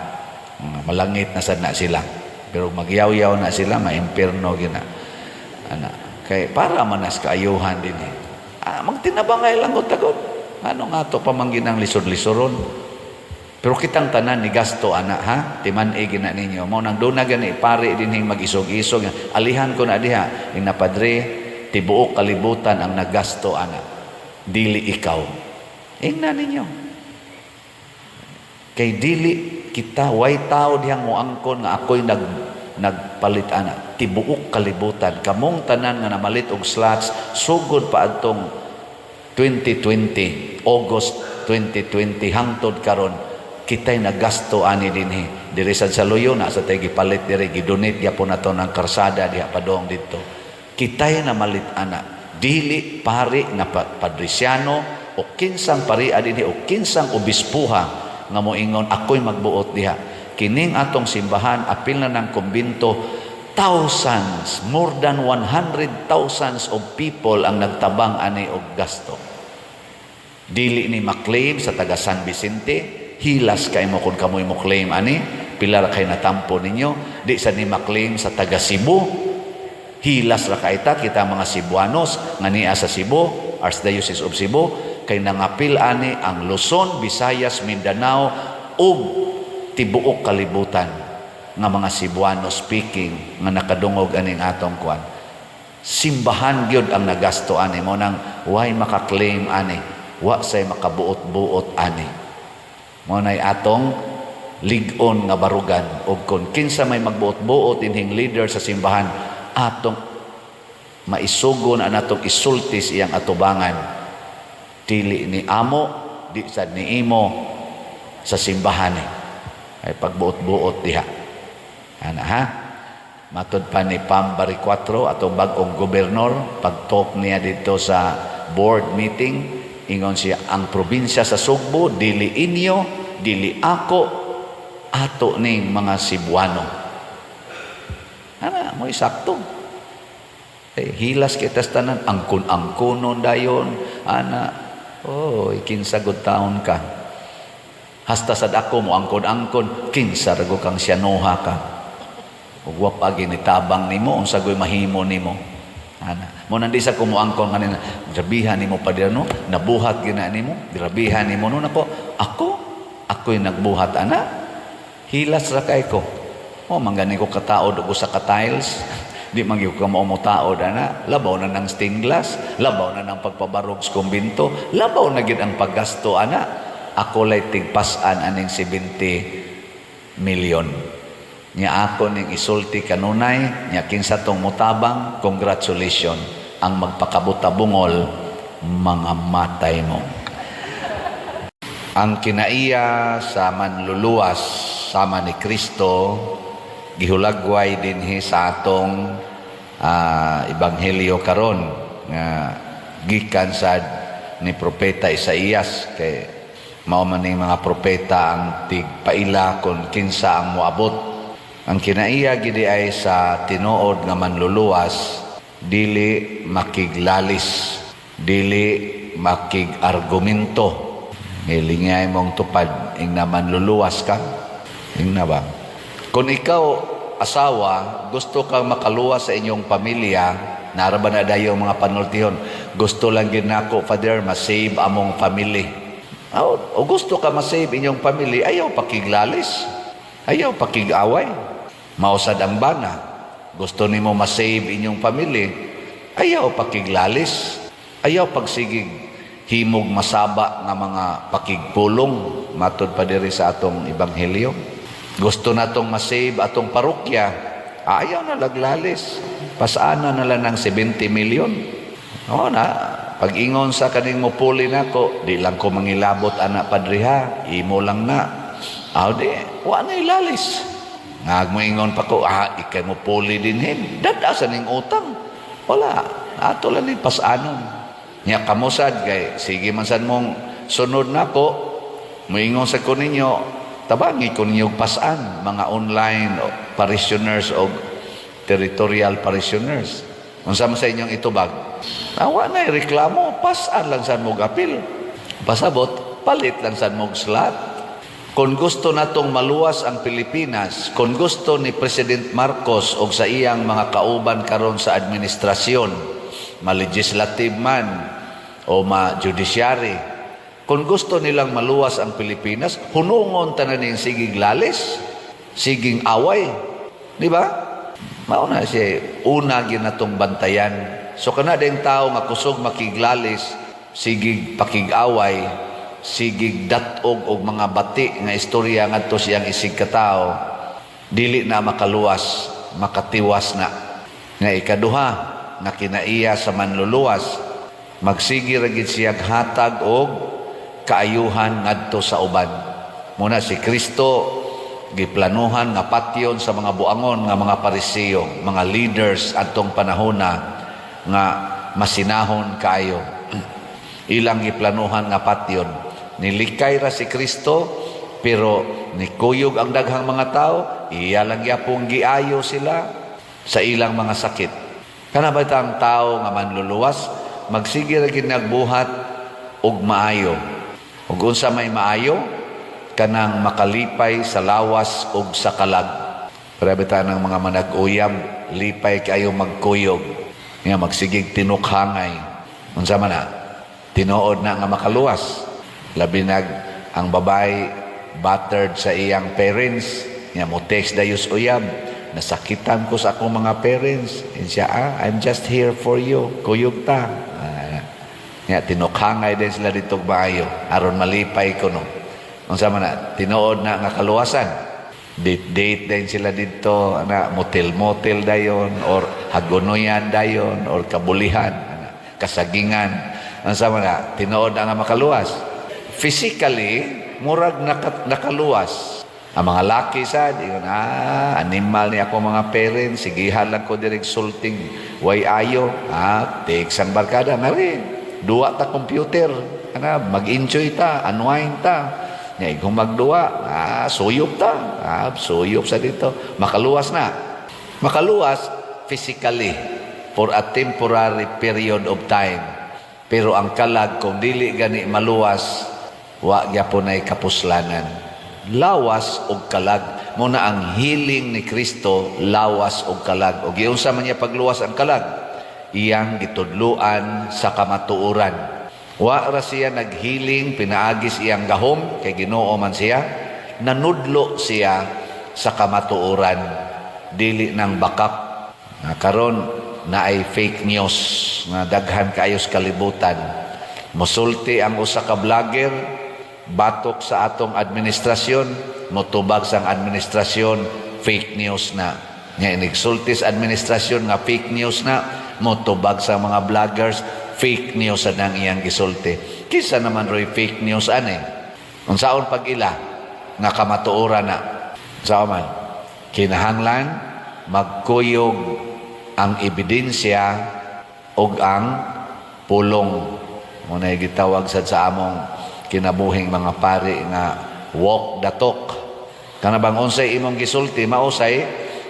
Malangit na sad na sila. Pero magyaw-yaw na sila, maimpirno gina. Kay para manas kaayuhan din eh. Magtinabangay lang tagod. Ano nga to pamangginang lisod-lisoron. Pero kitang tanan ni gasto ana ha, timan-i gina ninyo. Mao nang duna gani pare dinhing mag-isog-isog. Alihan ko na diha, ing napadre tibuok kalibutan ang nagasto ana. Dili ikaw. Ingna ninyo. Kay dili kita way tao dihang moangkon nga ako'y nagpalit ana. Tibuok kalibutan. Kamong tanan nga namalit og slots sugod pa adtong 2020, August 2020 hangtod karon kita'y nagasto ani dinhi diri sa Luyo na sa tay gipalit diri gidonate gyapon nato ng karsada diha padong dito. Kita'y namalit ana dili pari na padrisyano o kinsang paria dinhi o kinsang obispuha nga moingon ako'y magbuot diha. Kining atong simbahan apil na ng kumbinto, thousands, more than 100,000 of people ang nagtabang ani og gasto. Dili ni maklaim sa taga San Vicente, hilas kay mo kung kamoy mo claim ani, pilar kay natampo ninyo, di sa ni maklaim sa taga Cebu, hilas ra kay kita mga Cebuanos nga niya sa Cebu, Archdiocese of Cebu, kay nangapil ani ang Luzon, Visayas, Mindanao ug tibuok kalibutan nga mga Cebuano speaking nga nakadungog aning atong kuan. Simbahan gyud ang nagasto ani mo nang way makaklaim ani, wa say makabuot-buot ani. Mo nay atong lig-on nga barugan ug kun kinsa may magbuot-buot inhing leader sa simbahan atong maisugon ang atong isultis iyang atubangan. Dili ni amo, di sad ni imo sa simbahan ay pagbuot-buot diha. Ana ha? Matod pa ni Pam Bariccuatro atong bag-ong gobernador pag-talk niya dito sa board meeting. Ingon siya, ang probinsya sa Sugbo, dili inyo, dili ako, ato ning mga Cebuano. Ana, mo isakto. Hilas kita tanan, angkon-angkonon dayon. Ana, kinsagot taon ka. Hasta sad ako mo angkon-angkon, kinsa rago kang siyanoha ka. Ug wa pa ginitabang nimo, unsa goy mahimo nimo. Ana, mo nandi sa kumuangkon kanina, grabihan nimo pa no, nabuhat gina nimo, grabihan nimo no nako. Ako'y nagbuhat ana. Hilas ra kay ko. O mangani ko kataod og usa ka tiles. Di man gyud ko mao mo taod ana. Labaw na ng stained glass, labaw na ng pagpabarog sa kumbinto, labaw na gid ang paggasto ana. Ako lay tigpasan aning 70 million. Nya ako ning isulti kanunay, nya kinsa tong mutabang, congratulations. Ang magpakabutabungol, mga matay mo. Ang kinaiya sa manluluwas sama ni Kristo, gihulagway dinhi sa atong ebanghelyo karon nga gikan sad ni propeta Isaías kay mao man ning mga propeta ang tigpaila kon kinsa ang moabot. Ang kinaiya gidi ay sa tinuod nga manluluwas, dili makiglalis, dili makigargumento. Ngilingay mong tupad, ing na manluluwas ka. Ing na ba? Kung ikaw, asawa, gusto kang makaluwas sa inyong pamilya, naraban na dayo mga panultihon, gusto lang ginako, Father, masave among family. O gusto ka masave inyong family, ayaw pakiglalis, ayaw pakig-away. Mausad ang bana, gusto nimo masave inyong family, ayaw pakiglalis, ayaw pagsigig himog masaba nga mga pakigpulong, matod pa diri sa atong ebanghelyo. Gusto natong masave atong parokya, ayaw na laglalis, pasana na lang ng 70 million. O na, pag-ingon sa kaning mupuli nako, di lang ko mangilabot anak padriha, imo lang na. Di, wa na ilalis. Ngagmoingon pa ko, ikay mo puli din him. Dadasan ning utang. Wala, ato lang ni pasanon. Nya kamusad kay sige man sad mong sunod nako, moingon sa ko ninyo, tabangi ko ninyo pasan mga online parishioners o territorial parishioners. Unsa man sa inyong itubag? Awa na reklamo, pasan lang sa mong apil. Pasabot, palit lang sa mong slot. Kung gusto natong maluwas ang Pilipinas, kung gusto ni President Marcos o sa iyang mga kauban karon sa administrasyon, ma-legislative man o ma-judiciary, kung gusto nilang maluwas ang Pilipinas, hunungon tanan ning sigig lalis, siging away. Di ba? Mauna siya, una ginatong bantayan. So kana ding tao nga kusog makiglalis, sigig pakig-away, sigig datog og mga bati nga istorya ngadto siyang isig ka tao, dili na makaluwas, makatiwas na. Nga ikaduha, nga kinaiya sa manluluwas, magsigi ra gid siya hatag og kaayuhan ngadto sa uban. Muna si Kristo giplanuhan nga patyon sa mga buangon nga mga Pariseo, mga leaders atong panahona nga masinahon kaayo. Ilang giplanuhan nga patyon. Nilikay ra si Kristo, pero nikuyog ang daghang mga tao, iya lang yapong giayo sila sa ilang mga sakit. Kana ba ang tao nga manluluwas, magsige ra gid nagbuhat og maayo. Ug unsa may maayo, kanang makalipay sa lawas ug sa kalag. Parabitan ng mga manag-uyab, lipay kayo magkuyog. Nga magsigig tinukhangay. Unsa man na? Tinuod na nga makaluwas. Labi nag ang babae battered sa iyang parents, nga mo text dayos uyab, nasakitan ko sa akong mga parents. And siya, I'm just here for you. Kuyog ta. Nga tinukhangay din sila dito maayo aron malipay ko no. Unsa man na? Tinuod na nga kaluwasan. Date din sila dito, motel dayon or hagonoyan dayon or kabulihan, kasagingan. Unsa man na? Tinuod na nga makaluwas. Physically, murag nakaluwas. Ang mga laki sad, animal ni ako mga parents, sigihan lang ko direk sulting, way ayo, take sang barkada, duwa ta computer, mag-enjoy ta, unwind ta. Ngay kung magduwa, suyop ta, suyop sa dito. Makaluwas na. Makaluwas physically for a temporary period of time. Pero ang kalag, kung dili gani maluwas, wa gyapon ay kapuslanan. Lawas og kalag. Muna ang healing ni Kristo, lawas og kalag. O giunsa man niya pagluwas ang kalag? Iyang gitudluan sa kamatuoran. Wa ra siya naghealing, pinaagis iyang gahom, kay Ginoo man siya. Nanudlo siya sa kamatuoran. Dili ng bakak. Karon na ay fake news nga daghan kaayos kalibutan. Musulti ang usa ka vlogger, batok sa atong administrasyon, motubag sang administrasyon, fake news na. Nga inigsulti sa administrasyon nga fake news na, motubag sa mga vloggers, fake news ang iyang gisulti. Kisa naman roy fake news ani. Unsaon pag-ila nga kamatuoran na. Unsaon man? Kinahanglan magkuyog ang ebidensya ug ang pulong. Muna gitawag sa among kinabuhing mga pari nga walk the talk. Kana bang unsay imong gisulti mausay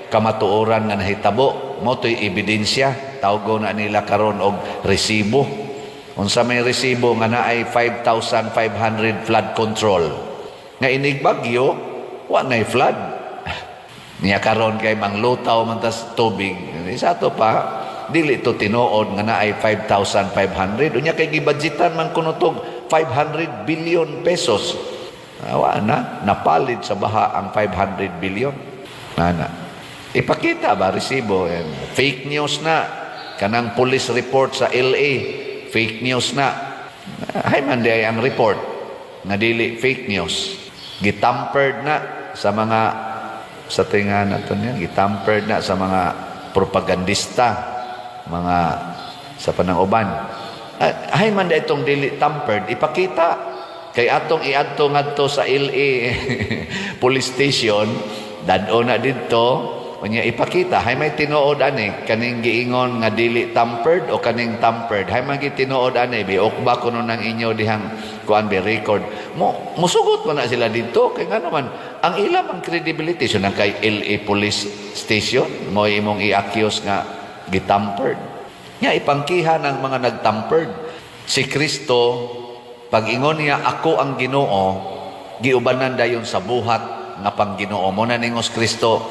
kamatuoran nga nahitabo, mo to'y ebidensya. Tawgo na nila karon og resibo. Unsa may resibo nga naay 5,500 flood control. Nga inig bagyo, wa nay flood. Niya karon kay manglutaw man tas tubig. Isa to pa, dili to tinuod nga naay 5,500. Unya kay gibudgetan man kuno tog 500 billion pesos. Wa na napalit sa baha ang 500 billion. Ipakita ba resibo? Fake news na. Kanang police report sa LA, fake news na. Hay man di ang report nga dili fake news. Gitampered na sa mga sa tinga nato niya, gitampered na sa mga propagandista, mga sa panang-uban. Hay man di itong dili tampered, ipakita kay atong iadto ngadto sa LA police station, dadto na didto. Unya ipakita, hay may tinuod ani kaning giingon nga dili tampered o kaning tampered. Hay man tinuod ani biok ba kuno nang inyo dihang kuan be record. Musugot man na sila dito kay nga naman ang ilang ang credibility so nang kay LA Police Station mo imong i-accuse nga gitampered. Nya ipangkiha ng mga nagtampered. Si Kristo, pag ingon niya, ako ang Ginoo, giubanan dayon sa buhat nga pangginoo mo na ningos Kristo.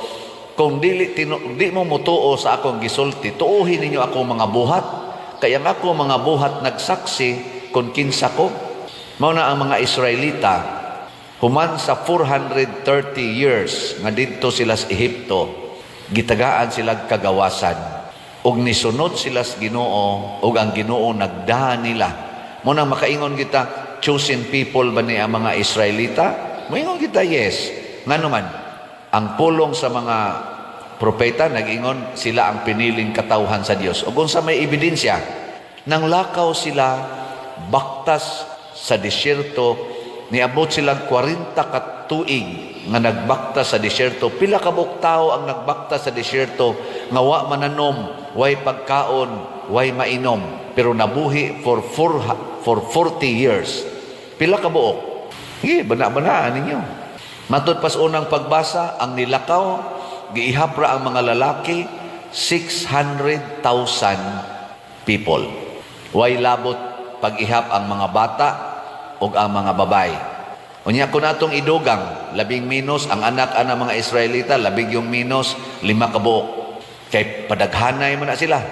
Kung di mo mutuo sa akong gisulti, tuuhin ninyo ako mga buhat. Kaya nga ako mga buhat nagsaksi kung kinsa ko. Mao na ang mga Israelita, human sa 430 years nga didto sila sa Ehipto, gitagaan sila kagawasan. Og nisunod sila sa Ginoo, og ang Ginoo nagdahan nila. Mo nang makaingon kita, chosen people ba ni ang mga Israelita? Moingon kita, yes. Nga naman, ang pulong sa mga propeta, nag-ingon sila ang piniling katawhan sa Dios. O kung sa may ebidensya, nang lakaw sila, baktas sa disyerto, niabot silang 40 ka tuig nga nagbakta sa disyerto. Pila ka buok tao ang nagbakta sa disyerto, nga wa mananom, way pagkaon, way mainom, pero nabuhi for 40 years. Pila ka buok? Bana-banaan ninyo. Matod pas unang pagbasa, ang nilakaw, giihapra ang mga lalaki, 600,000 people. Way labot pag-ihap ang mga bata o ang mga babay. Unya ko natong idugang, 10 minos, ang anak ana mga Israelita, 10 minos, 5 ka buok. Kay padaghanay man na sila.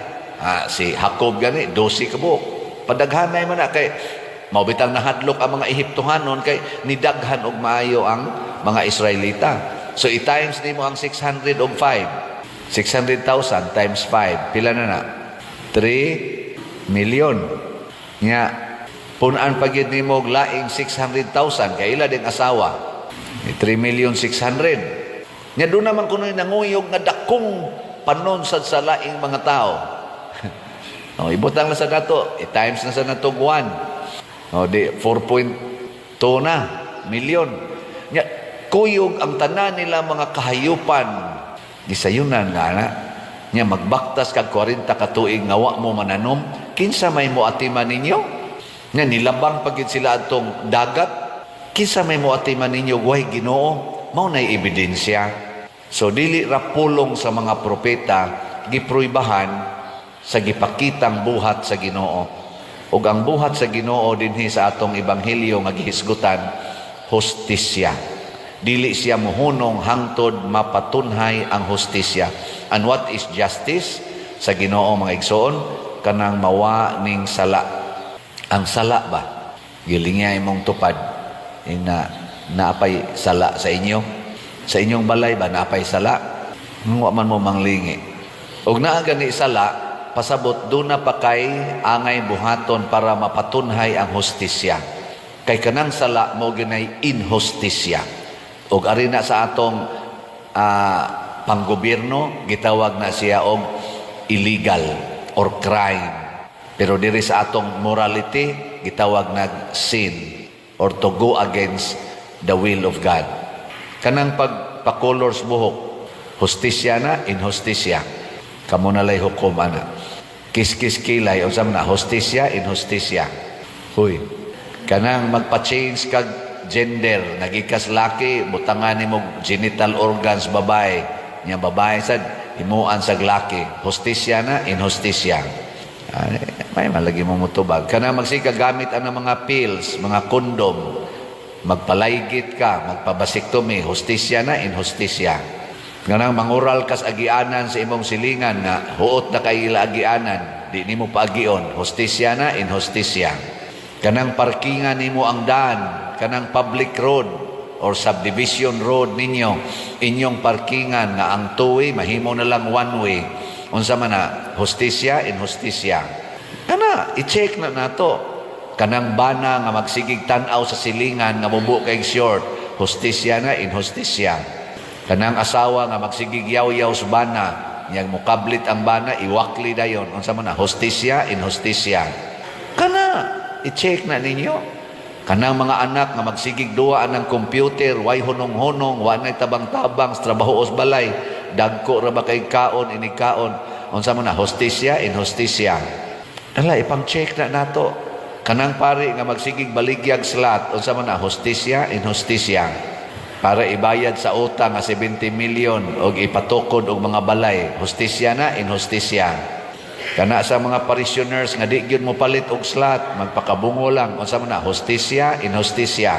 Si Jacob gani, 12 ka buok. Padaghanay man na kay maubitang nahadlok ang mga Ehiptohanon kay nidaghan og maayo ang mga Israelita. So i-times nimo ang 600 og 5. 600,000 times 5. Pila na? 3 million. Nya punan pagyud nimo og laing 600,000 kay ila ding asawa. 3,600,000. Nya do naman kuno nanguyog nga dakong panon sa laing mga tao. Ibutang na sa nato, i-times na sa nato 1. Di 4.2 na million. Nya kuyog ang tanan nila mga kahayupan. Gisayunan nga na. Nya magbaktas kag 40 ka tuig nga wa mo mananom, kinsa may moatiman ninyo? Nya nilabang pagid sila atong dagat, kinsa may moatiman ninyo way Ginoo? Mao nay ebidensya. So dili ra pulong sa mga propeta gipruibahan sa gipakitang buhat sa Ginoo. Ug ang buhat sa Ginoo dinhi sa atong ebanghelyo nga gihisgutan, hustisya. Dili siya mohunong hangtod mapatunhay ang hustisya. And what is justice? Sa Ginoo mga igsoon, kanang mawa ning sala. Ang sala ba? Gilingya imong tupad. Naapay sala sa inyo? Sa inyong balay ba naapay sala? Wa man mo manglingi. Og naa gani sala, pasabot do na pa kay angay buhaton para mapatunhay ang hustisya. Kay kanang sala mo ginay inhustisya. Og ari na sa atong panggobyerno, gitawag na siya og illegal or crime. Pero diri sa atong morality, gitawag na sin or to go against the will of God. Kanang pagpa-colors buhok, hustisya na, inhustisya. Kamo na lay hukom ana. Kis-kis kilay, o na, hustisya, inhustisya. Huy, kanang magpa-change kag gender, nagikas laki, butangan ni mo genital organs babae. Nya babae sad, himuan sa laki. Hustisya na, inhustisya. May malagi mo mutubag. Kanang magsika gamit ang mga pills, mga kondom, magpalaygit ka, magpabasiktomi, hustisya na, inhustisya. Kanang mangural kas agianan sa imong silingan na huot na kay ila agianan, di nimo paagion, hustisya na, inhustisya. Kanang parkingan nimo ang daan, kanang public road or subdivision road ninyo, inyong parkingan nga ang two-way, mahimo na lang one-way. Unsa man na, hustisya, inhustisya. Kana, i-check na nato. Kanang bana nga magsigig tan-aw sa silingan nga mubo kay short, hustisya na, inhustisya. Kanang asawa nga magsigig yaw-yaw sa bana, yang mukablit ang bana, iwakli dayon. Unsa man na, hustisya, inhustisya. Kana, i-check na ninyo. Kanang mga anak nga magsigig duwaan ng computer, way hunong-hunong, wanay tabang-tabang, sa trabaho os balay, dagko ra ba kay kaon, inikaon. Unsa man na, hustisya, inhustisya. Ala, ipang-check na nato. Kanang pari nga magsigig baligyag slat, unsa man na, hustisya, inhustisya. Para ibayad sa utang nga 70 million o ipatukod og mga balay, hustisya na, inhustisya. Kana sa mga parishioners nga di gyud mo palit og slot, magpakabungo lang unsa man na hostisya, inhostisya.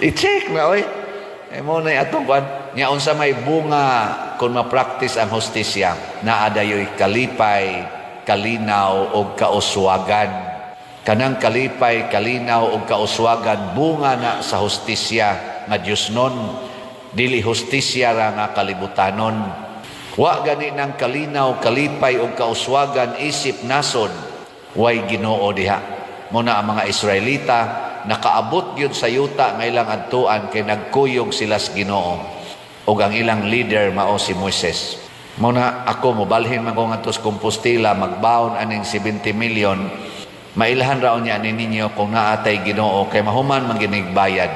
I-check na oy. Mo na atong kwan nya unsa may bunga kung ma-practice ang hostisya, naa dayoy kalipay, kalinaw og kauswagan. Kanang kalipay, kalinaw og kauswagan bunga na sa hostisya nga Diosnon, dili hostisya ra nga kalibutanon. Wa gani ng kalinaw, kalipay o kauswagan isip nasod, way Ginoo diha. Muna ang mga Israelita, nakaabot yun sa yuta ng ilang adtuan kay nagkuyog sila sa Ginoo. O ang ilang leader mao si Moises. Muna ako, mobalhin man ko nga tos Compostela, magbaon aning 70 million, mailhan raon niya ni ninyo kung naatay Ginoo, kay mahuman manginigbayad.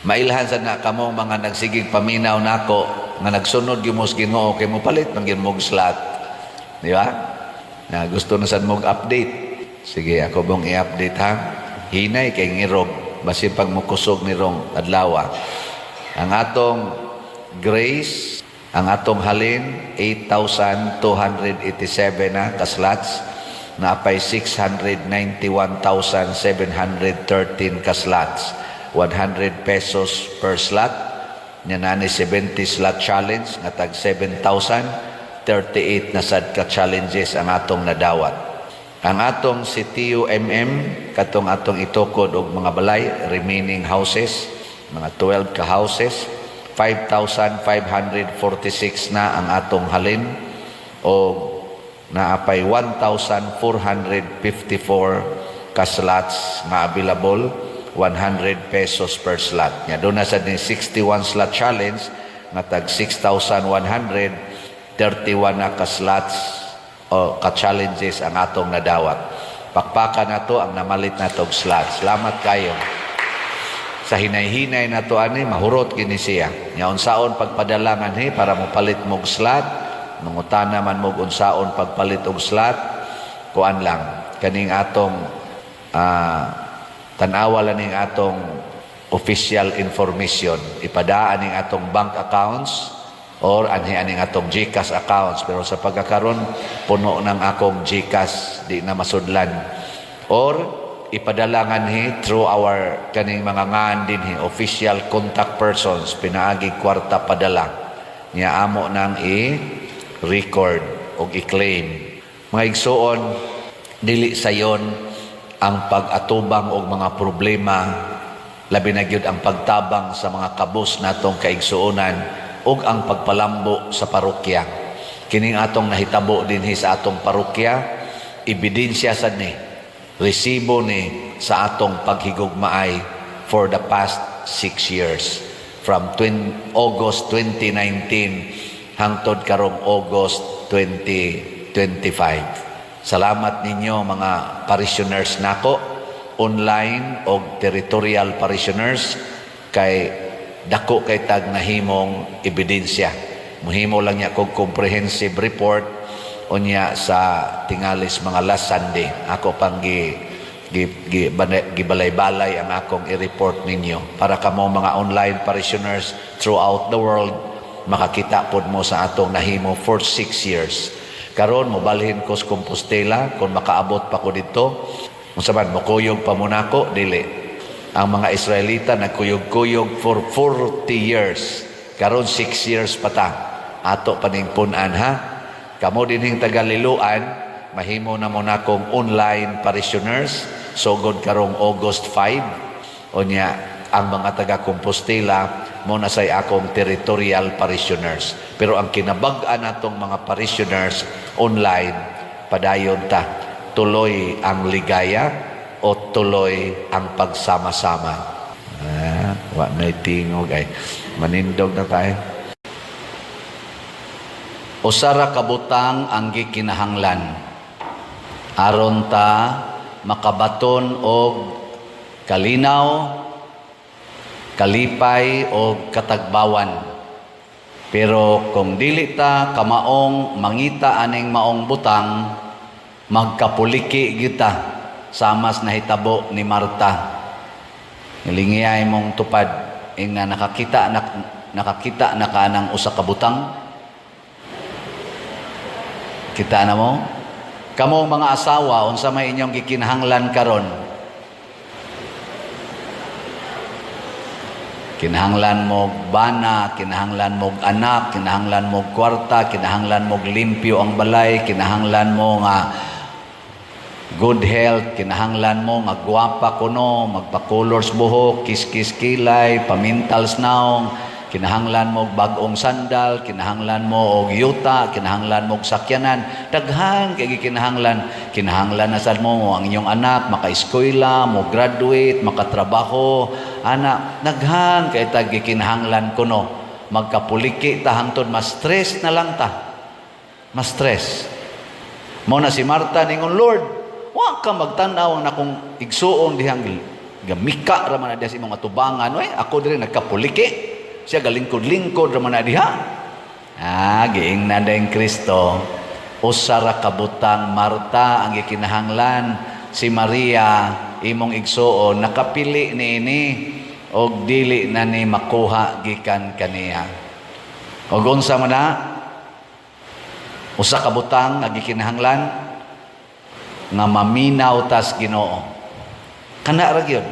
Mailhan sa na kamo mga nagsigig paminaw nako, nga nagsunod yung mos Ginoo kay mo palit ng ginmog slot. Di ba? Na gusto na sad mog update. Sige, ako bang i-update ha? Hinay kay ngirog, basin pag mukusog ni rong adlaw. Ang atong grace, ang atong halin 8,287 na ka-slots, na apay 691,713 ka-slots. 100 pesos per slot. Nya nani 70 slot challenge nga tag 7,038 na sad ka challenges ang atong nadawat. Ang atong CTU katong atong itukod og mga balay remaining houses, mga 12 ka houses, 5,546 na ang atong halin o naapay 1,454 ka slots nga available, 100 pesos per slot. Nya doon na sa 61 slot challenge nga tag 6,131 na ka slots o ka challenges ang atong nadawat. Pakpaka na to ang namalit na tog slots. Salamat kayo. Sa hinay-hinay na to ani mahurot kini siya. Nya unsaon pagpadalangan para mo palit mog slot, mangutana man mog unsaon pagpalit og slot, kuan lang kaning atong tanawa lang ng atong official information. Ipadaan ng atong bank accounts or aning atong GCash accounts. Pero sa pagkakaroon, puno ng akong GCash, di na masudlan. Or ipadalangan through our kaning mga ngaan din official contact persons, pinaagig kwarta padala. Niya amo nang i-record o i-claim. Mga igsoon, dili sayon ang pag-atubang og mga problema, labi na gyud ang pagtabang sa mga kabus natong kaigsuonan ug ang pagpalambo sa parokya. Kining atong nahitabo dinhi sa atong parokya, ebidensya sad ni, resibo ni sa atong paghigugmaay for the past 6 years. From August 2019 hangtod karong August 2025. Salamat ninyo mga parishioners nako, online o territorial parishioners, kay dako kay tag nahimong ebidensya. Muhimo lang niya kog comprehensive report unya sa tingalis mga last Sunday. Ako pang gibalay-balay ang akong i-report ninyo para kamo mga online parishioners throughout the world makakita pod mo sa atong nahimo for 6 years. Karon mobalhin ko sa Compostela kung makaabot pa ko dito. Kung saban mukuyog pa muna ko, dili. Ang mga Israelita nagkuyog-kuyog for 40 years. Karon 6 years pa ta. Ato paning punan ha. Kamo dinhing tagaliluan, mahimo na muna kong online parishioners. Sugod karong August 5. Onya ang mga taga Compostela mo na say akong territorial parishioners. Pero ang kinabag-an natong mga parishioners online, padayon ta, tuloy ang ligaya o tuloy ang pagsama-sama. Wa na tingog ay manindog na tayo. Usara kabutang ang gikinahanglan aron ta makabaton og kalinaw, kalipay o katagbawan. Pero kung dili ta kamaong mangita aning maong butang, magkapuliki kita samas nahitabo ni Marta. Nilingiyay mong tupad nga nakakita na kanang usa ka butang. Kita na mo? Kamong mga asawa, unsa may inyong gikinahanglan karon? Kinahanglan mo bana, kinahanglan mo anak, kinahanglan mo kwarta, kinahanglan mo limpyo ang balay, kinahanglan mo nga good health, kinahanglan mo nga gwapa kuno, magpa-colors buhok, kiss-kiss kilay, pamintals naong, kinahanglan mo bagong sandal, kinahanglan mo og yuta, kinahanglan mo og sakyanan, daghan kay kinahanglan. Kinahanglan na sad mo ang inyong anak maka-eskwela, mo graduate, makatrabaho, anak, daghan kay tag kinahanglan kuno. Magkapuliki ta hangtod mas stress na lang ta. Mas stress. Mao na si Marta ningon, Lord, wa ka magtan-aw na kung igsuon dihang gamika ra man diha sa imong atubangan, oy, ako diri nagkapuliki. Siya galingkod-lingkod raman na diha. Giing na dahing Kristo. Usara kabutang Marta ang gikinahanglan. Si Maria, imong igsuon, nakapili niini og dili na ni makuha gikan kaniya. Og unsa man na? Usa kabutang ang gikinahanglan nga maminaw tas Ginoo. Kana ra gyud.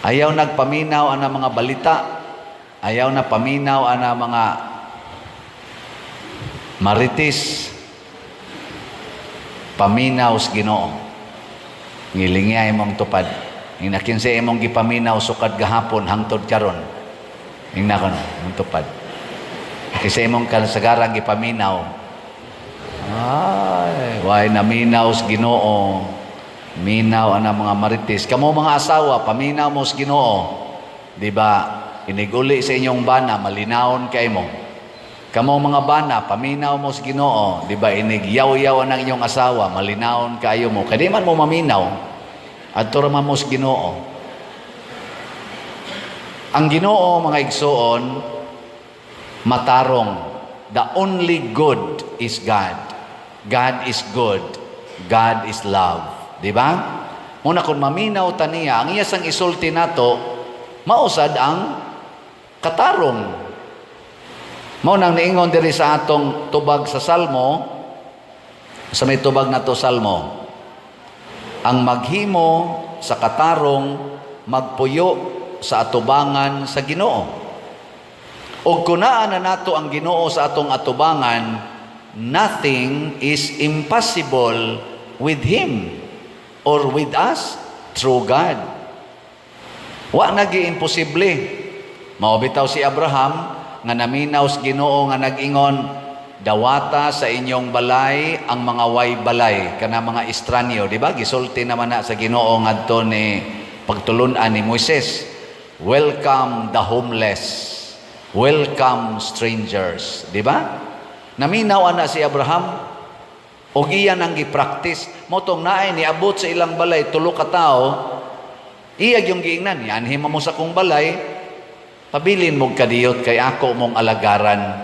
Ayaw nagpaminaw ana mga balita. Ayaw na paminaw ana mga maritis. Paminaw sa Ginoo. Ngilingya imong tupad. Inakinsa imong gipaminaw sukad gahapon hangtod karon. Ingna kono imong tupad. Kasi imong kasagarang gipaminaw. Ay, why naminaw sa Ginoo. Minaw ana mga maritis. Kamo mga asawa, paminaw mo sa Ginoo. Di ba? Iniguli sa inyong bana, malinawon kay mo. Kamo mga bana, paminaw mo sa Ginoo, di ba? Inigyaw-yaw ang inyong asawa, malinawon kayo mo. Kadi man mo maminaw, at turaman mo sa Ginoo. Ang Ginoo, mga igsoon, matarong. The only good is God. God is good. God is love. Di ba? Muna kung maminaw taniya, ang iyasang isulti nato, mausad ang katarong. Mao nang niingon diri sa atong tubag sa Salmo, sa may tubag na to Salmo, ang maghimo sa katarong magpuyo sa atubangan sa Ginoo. Og kunaan na nato ang Ginoo sa atong atubangan, nothing is impossible with Him or with us through God. Wa nagi imposible. Mao bitaw si Abraham nga naminaw sa Ginoo nga nag-ingon, dawata sa inyong balay ang mga way balay kana mga estranyo, di ba? Gisulti naman na sa Ginoo ngadto ni pagtulun-an ni Moises. Welcome the homeless. Welcome strangers, di ba? Naminaw ana si Abraham og iyan ang gi-practice. Motong naay niabot sa ilang balay tulo ka tawo, iyag yung giingnan, yanhima mo sa kong balay, pabilin mong kadiyot kay ako mong alagaran.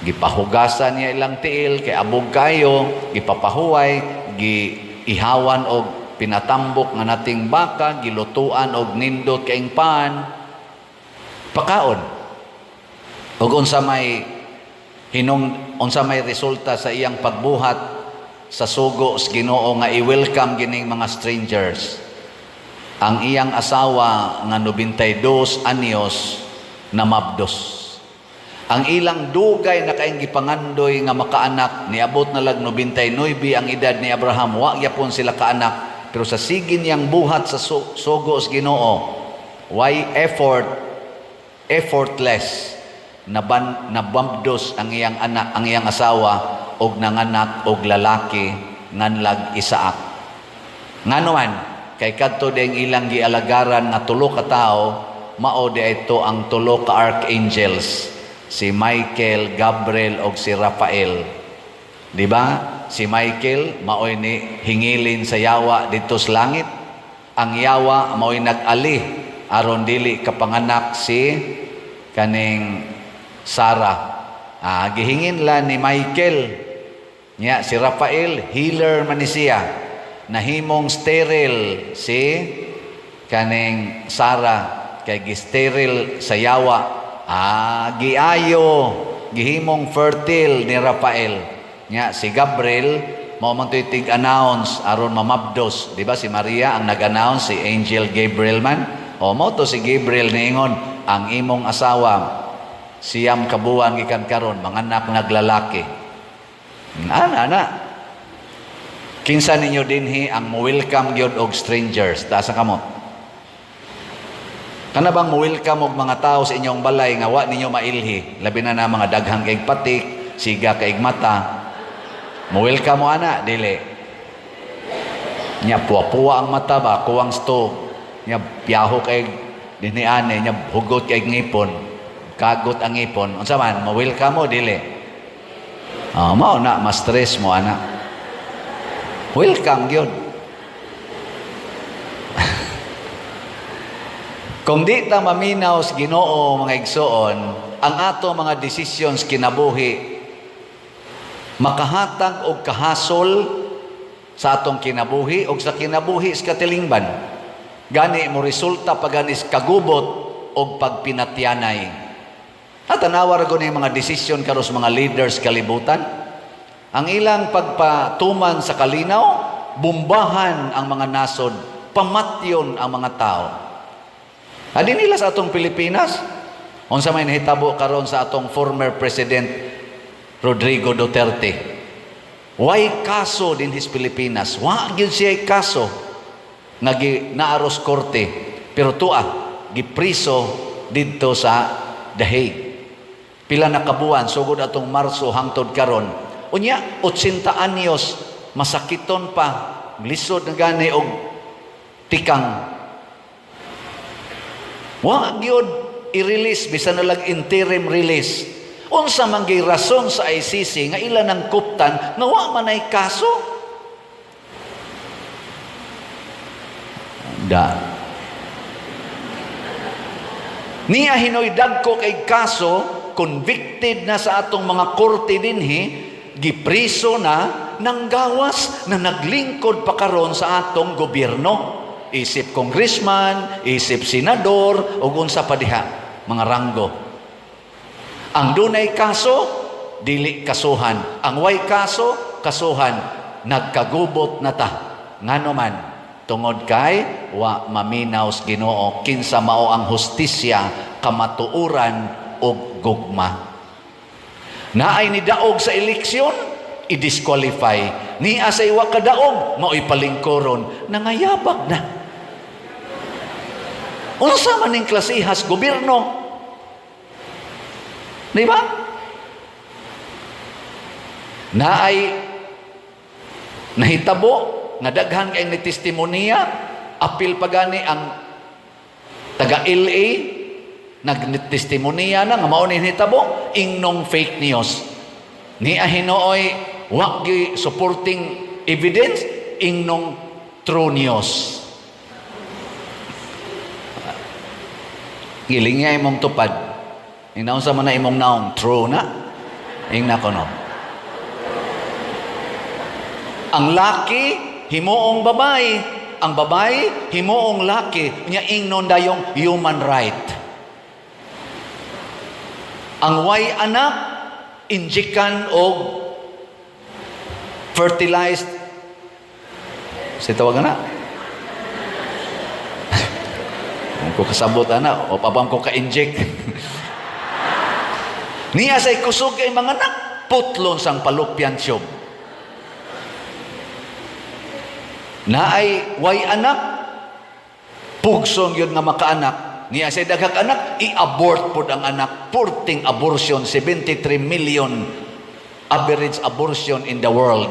Gipahugasan niya ilang tiil, kay abog kayo, gipapahuway, giihawan og pinatambok nga nating baka, gilutuan og nindot kaing pan, pakaon. Og unsa may resulta sa iyang pagbuhat sa sugo sa Ginoo nga i-welcome gining mga strangers. Ang iyang asawa nga 92 anyos na mabdos. Ang ilang dugay na kaing gipangandoy nga makaanak, niabot na lag 99 ang edad ni Abraham, wa gyapon sila kaanak, pero sa sige niyang buhat sa sugo sa Ginoo, why effortless nabamdos ang iyang anak, ang iyang asawa og nanganak og lalaki nganlag Isaak. Nganuman kay kadto ding ilang gialagaran na tulo ka tawo, mao di ito ang tulo ka archangels, si Michael, Gabriel og si Rafael. Di ba? Si Michael maoy ni hingilin sa yawa dito sa langit. Ang yawa maoy nag-ali aron dili kapanganak si kaning Sarah. Gihingin la ni Michael nya si Rafael, healer man ni siya, nahimong sterile si kaning Sarah kay gisteril sa yawa. Giayo gihimong fertile ni Rafael. Nya si Gabriel mao man to'y tig-announce aron mamabdos, di ba si Maria ang nag-announce, si Angel Gabriel man. O mo to si Gabriel niingon, ang imong asawa siyam kabuang gikan karon manganak naglalaki. Ana. Kinsa ninyo dinhi ang mo-welcome gyud og strangers? Taasa kamo? Kana bang mo-welcome og mga tao sa inyong balay nga wa ninyo mailhi? Labi na mga daghang kaig patik, siga kaig mata. Mo-welcome mo ana, dili. Nya puwa-puwa ang mata ba, kuwang sto. Nya piyaho kaig dinhi ane, nya hugot kaig ngipon. Kagot ang ngipon. Unsa man, mo-welcome mo, dili. Mao na, ma-stress mo ana. Welcome yun. Kung di ta maminaw sa Ginoo mga igsoon, ang ato mga decisions kinabuhi makahatag og kahasol sa atong kinabuhi og sa kinabuhi sa katilingban. Gani mo resulta paganis kagubot og pagpinatyanay. At tanawar ko ni mga decision karos mga leaders kalibutan. Ang ilang pagpatuman sa kalinaw, bumbahan ang mga nasod, pamatyon ang mga tao. Adi nila sa atong Pilipinas, unsa may nahitabo karon sa atong former President Rodrigo Duterte. Why kaso din his Pilipinas? Wa gyud siya kaso nga naaros korte, pero gipriso didto sa The Hague. Pila na kabuan sugod atong Marso hangtod karon. Unya, 80 anyos, masakiton pa, lisod na gani og tikang. Wa gyud i-release, bisan na lang interim release. Unsa man gyud rason sa ICC nga ila nang kuptan nga wa man ay kaso? Niya hinoy dagko kay kaso, convicted na sa atong mga korte dinhi, gipriso na ng gawas na naglingkod pa karon sa atong gobyerno. Isip congressman, isip senador, o unsa pa diha, mga ranggo. Ang dunay kaso, dili kasuhan. Ang way kaso, kasuhan. Nagkagubot na ta. Ngano man, tungod kay, wa maminaw sa Ginoo, kinsa mao ang hustisya, kamatuuran, o gugma. Naay ni daog sa eleksyon, i-disqualify. Ni sa iwa kadaog, mao'y palingkoron, nangayabag na. Unsa man ning klasihas gobyerno? Di ba? Naay nahitabo nga daghan kay ni testimonya, apil pagani ang taga LA nagtestimonya na nga mao ni hitabo ingnong fake news. Ni ahinooy wa gi supporting evidence ingnong true news. Giling nga imong tupad. Inaon sa man na imong naong true na. Ing na kono. Ang laki himuong babae, ang babae himuong laki, nya ingnon dayong human right. Ang way anak injikan og fertilized si tawag na ko kasabot ana o pabang ko ka-inject niya say kusog kay mga anak putlon sang palupyan tiyog naay way anak pugsong yun nga makaanak niya say daghang anak i-abort pod ang anak purting abortion 73 million average abortion in the world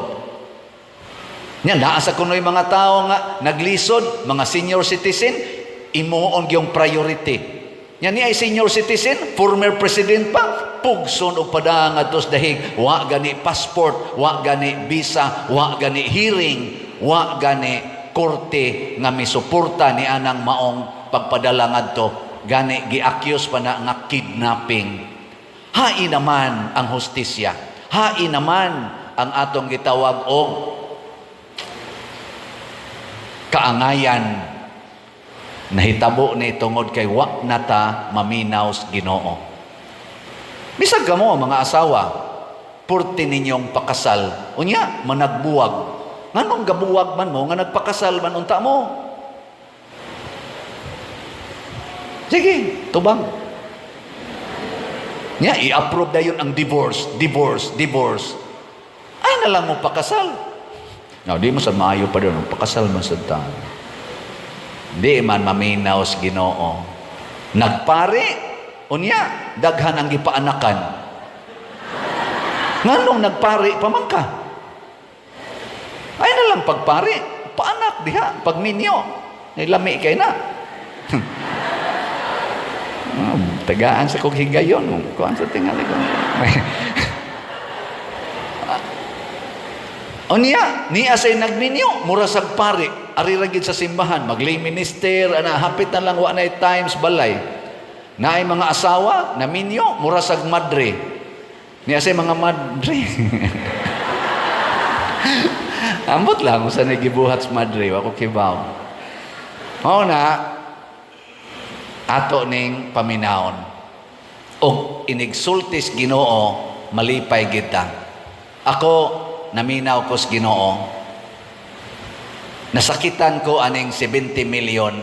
niya naa sa kunoy mga tao nga naglisod mga senior citizen imuon yung priority. Yan ni ay senior citizen, former president pa, pugson o padang atos dahig, wa gani passport, wa gani visa, wa gani hearing, wa gani korte nga misuporta ni anang maong pagpadala ngadto, gani gi-accuse pa na nga kidnapping. Hain naman ang hustisya. Hain naman ang atong gitawag og kaangayan. Nahitabo ni tungod kay wa nata maminaw sa Ginoo. Bisag kamo mga asawa, purti ninyong pakasal. Unya, managbuwag. Nganong gabuwag man mo, nga nagpakasal man unta mo? Sige, tubang. Nya, i-approve na yun ang divorce. Ay na lang mo pakasal. Now, di mo sa maayo pa doon, pakasal mo sa tao. Di man maminaw sa Ginoo. Nagpari, unya, daghan ang gipaanakan. Nganong nagpari, pamangka. Ay na lang pagpari, paanak diha, pagminyo. Nilami kay na. Tagaan sa kong higayon. Kuhan sa tingali ko. Unya, niya say nagminyo, mura sag pari, ariragid sa simbahan, maglay minister, hapit na lang wa na times balay. Na ay mga asawa, na minyo, mura sag madre. Niya say mga madre. Ambot lang, kung saan nagibuhat sa madre, wako kibaw. O na, ato ning paminahon. O inigsultis Ginoo, malipay kita. Ako, naminaw ko sa Ginoo, nasakitan ko aning 70 million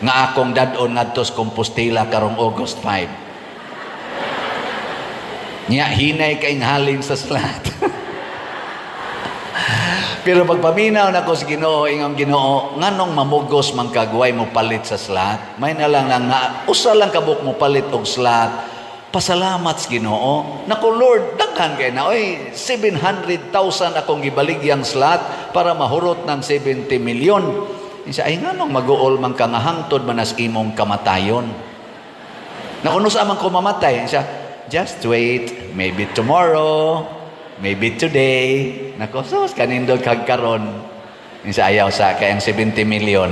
nga akong dadon ngadto sa Compostela karong August 5. Nya hinay kay halin sa slat. Pero pagpaminaw na ko sa Ginoo, ingong Ginoo, nganong mamugos man kagway mo palit sa slat? May na lang nga usa lang kabuk mo palit og slat. Pasalamat sa Ginoo. Naku Lord, daghan kay na, 700,000 akong gibaligyang slot para mahurot ng 70 million. Isa, ay nga nung mag-uol man ka nga hangtod manas imong kamatayon. Naku, no saan man ko mamatay? Isa, just wait, maybe tomorrow, maybe today. Naku, sus, kanindog kagkaron. Isa, ayaw sa kayang 70 million.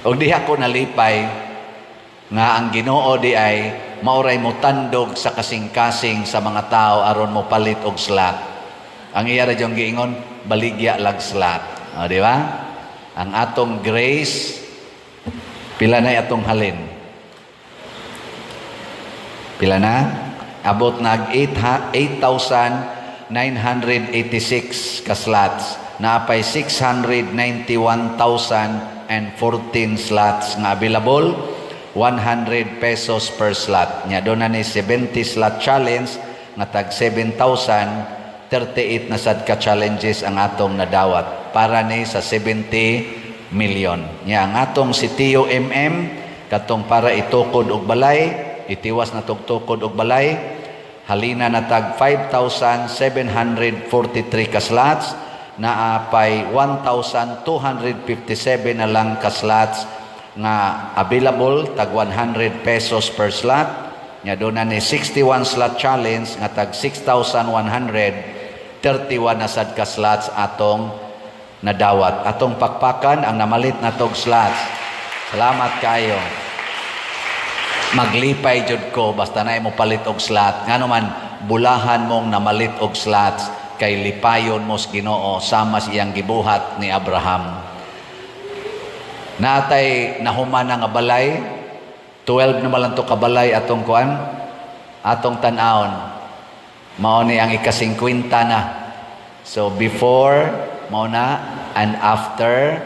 O diha ko nalipay, nga ang Ginoo di ay mauray mo tandog sa kasing-kasing sa mga tao aron mo palit og slat. Ang iya ra jong giingon, baligya lag slat. O di ba? Ang atong grace pila na atong halin? Pila na? Abot nag 8,986 ka slots. Naapay 691,014 slots nga available. 100 pesos per slot. Nya doon na ni 70 slot challenge nga tag 7,000, 38 na sad ka challenges ang atong nadawat para ni sa 70 million. Nya ang atong si Tio katong para itukod og balay, itiwas na tukod og balay, halina na tag 5,743 ka slots, naapay 1,257 na lang ka slots nga available tag 100 pesos per slot. Nya doon na ni 61 slot challenge nga tag 6,131 na sad ka slots atong nadawat. Atong pakpakan ang namalit na tog slots. Salamat kayo. Maglipay jud ko basta na mo palit og slot. Ngano man bulahan mong namalit og slots kay lipayon mo sa Ginoo sama siyang gibuhat ni Abraham. Natay nahuman nga balay, 12 naman lang to kabalay atong kuan, atong tan-aon. Mao ni ang ika-50 na. So before, mao na, and after.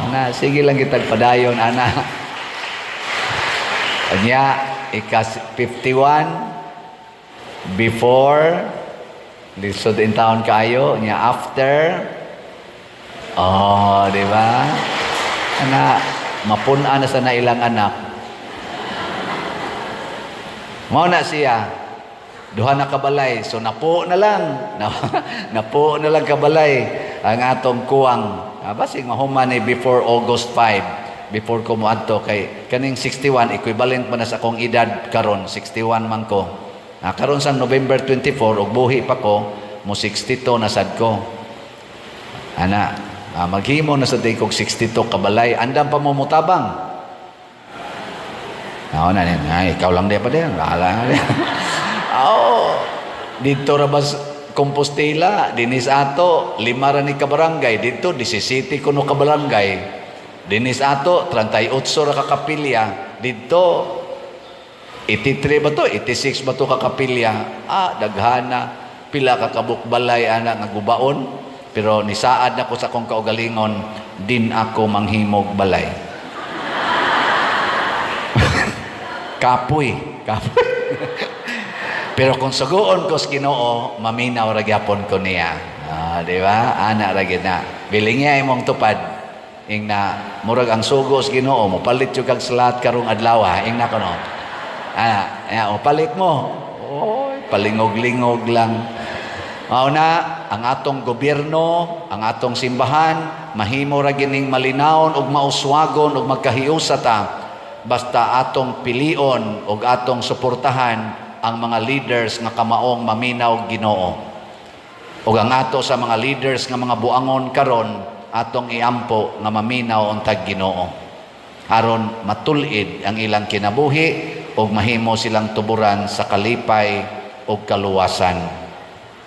Na sige lang kitag padayon ana. Anya ika-51 before, lisod in taon kayo, nya after. Di ba? Ana, mapuna na sa nailang anak. Mao na siya. Duha na kabalay. So napo na lang. Napo na lang kabalay ang atong kuwang. Basig mahuman ni before August 5. Before ko muadto kay kaning 61 equivalent man na sa akong edad karon, 61 man ko. Karon sa November 24 ug buhi pa ko, mo 62 na sad ko. Ana, maghimo na sa day kong 62 kabalay, andam pa mo mutabang. Ikaw lang di pa din. Dito rabas Compostela, dinis ato, 5 ra ni ka barangay. Dito, 17 kuno ka barangay. Dinis ato, 38 ra ka kapilya. Dito, 83 ba to? 86 ba to kakapilya? Daghana. Pila ka kabukbalay ana nga gubaon. Pero nisaad na ko sa kong kaugalingon, din ako manghimog balay. Kapoy. Pero kung suguon ko sa Ginoo, maminaw ra gyapon ko niya. Di ba? Ana ra gyud na. Biling niya imong tupad. Ing na murag ang sugo sa Ginoo mo palit yung kag salat karong adlaw ing na kuno. Palit mo. Oy, palingog-lingog lang. Mao na ang atong gobyerno, ang atong simbahan, mahimo ra gining malinawon ug mauswagon ug magkahiusa ta basta atong pilion ug atong suportahan ang mga leaders nga kamaong maminaw Ginoo. Ug ang ato sa mga leaders nga mga buangon karon atong iampo nga maminaw untag Ginoo. Aron matulid ang ilang kinabuhi ug mahimo silang tuburan sa kalipay ug kaluwasan.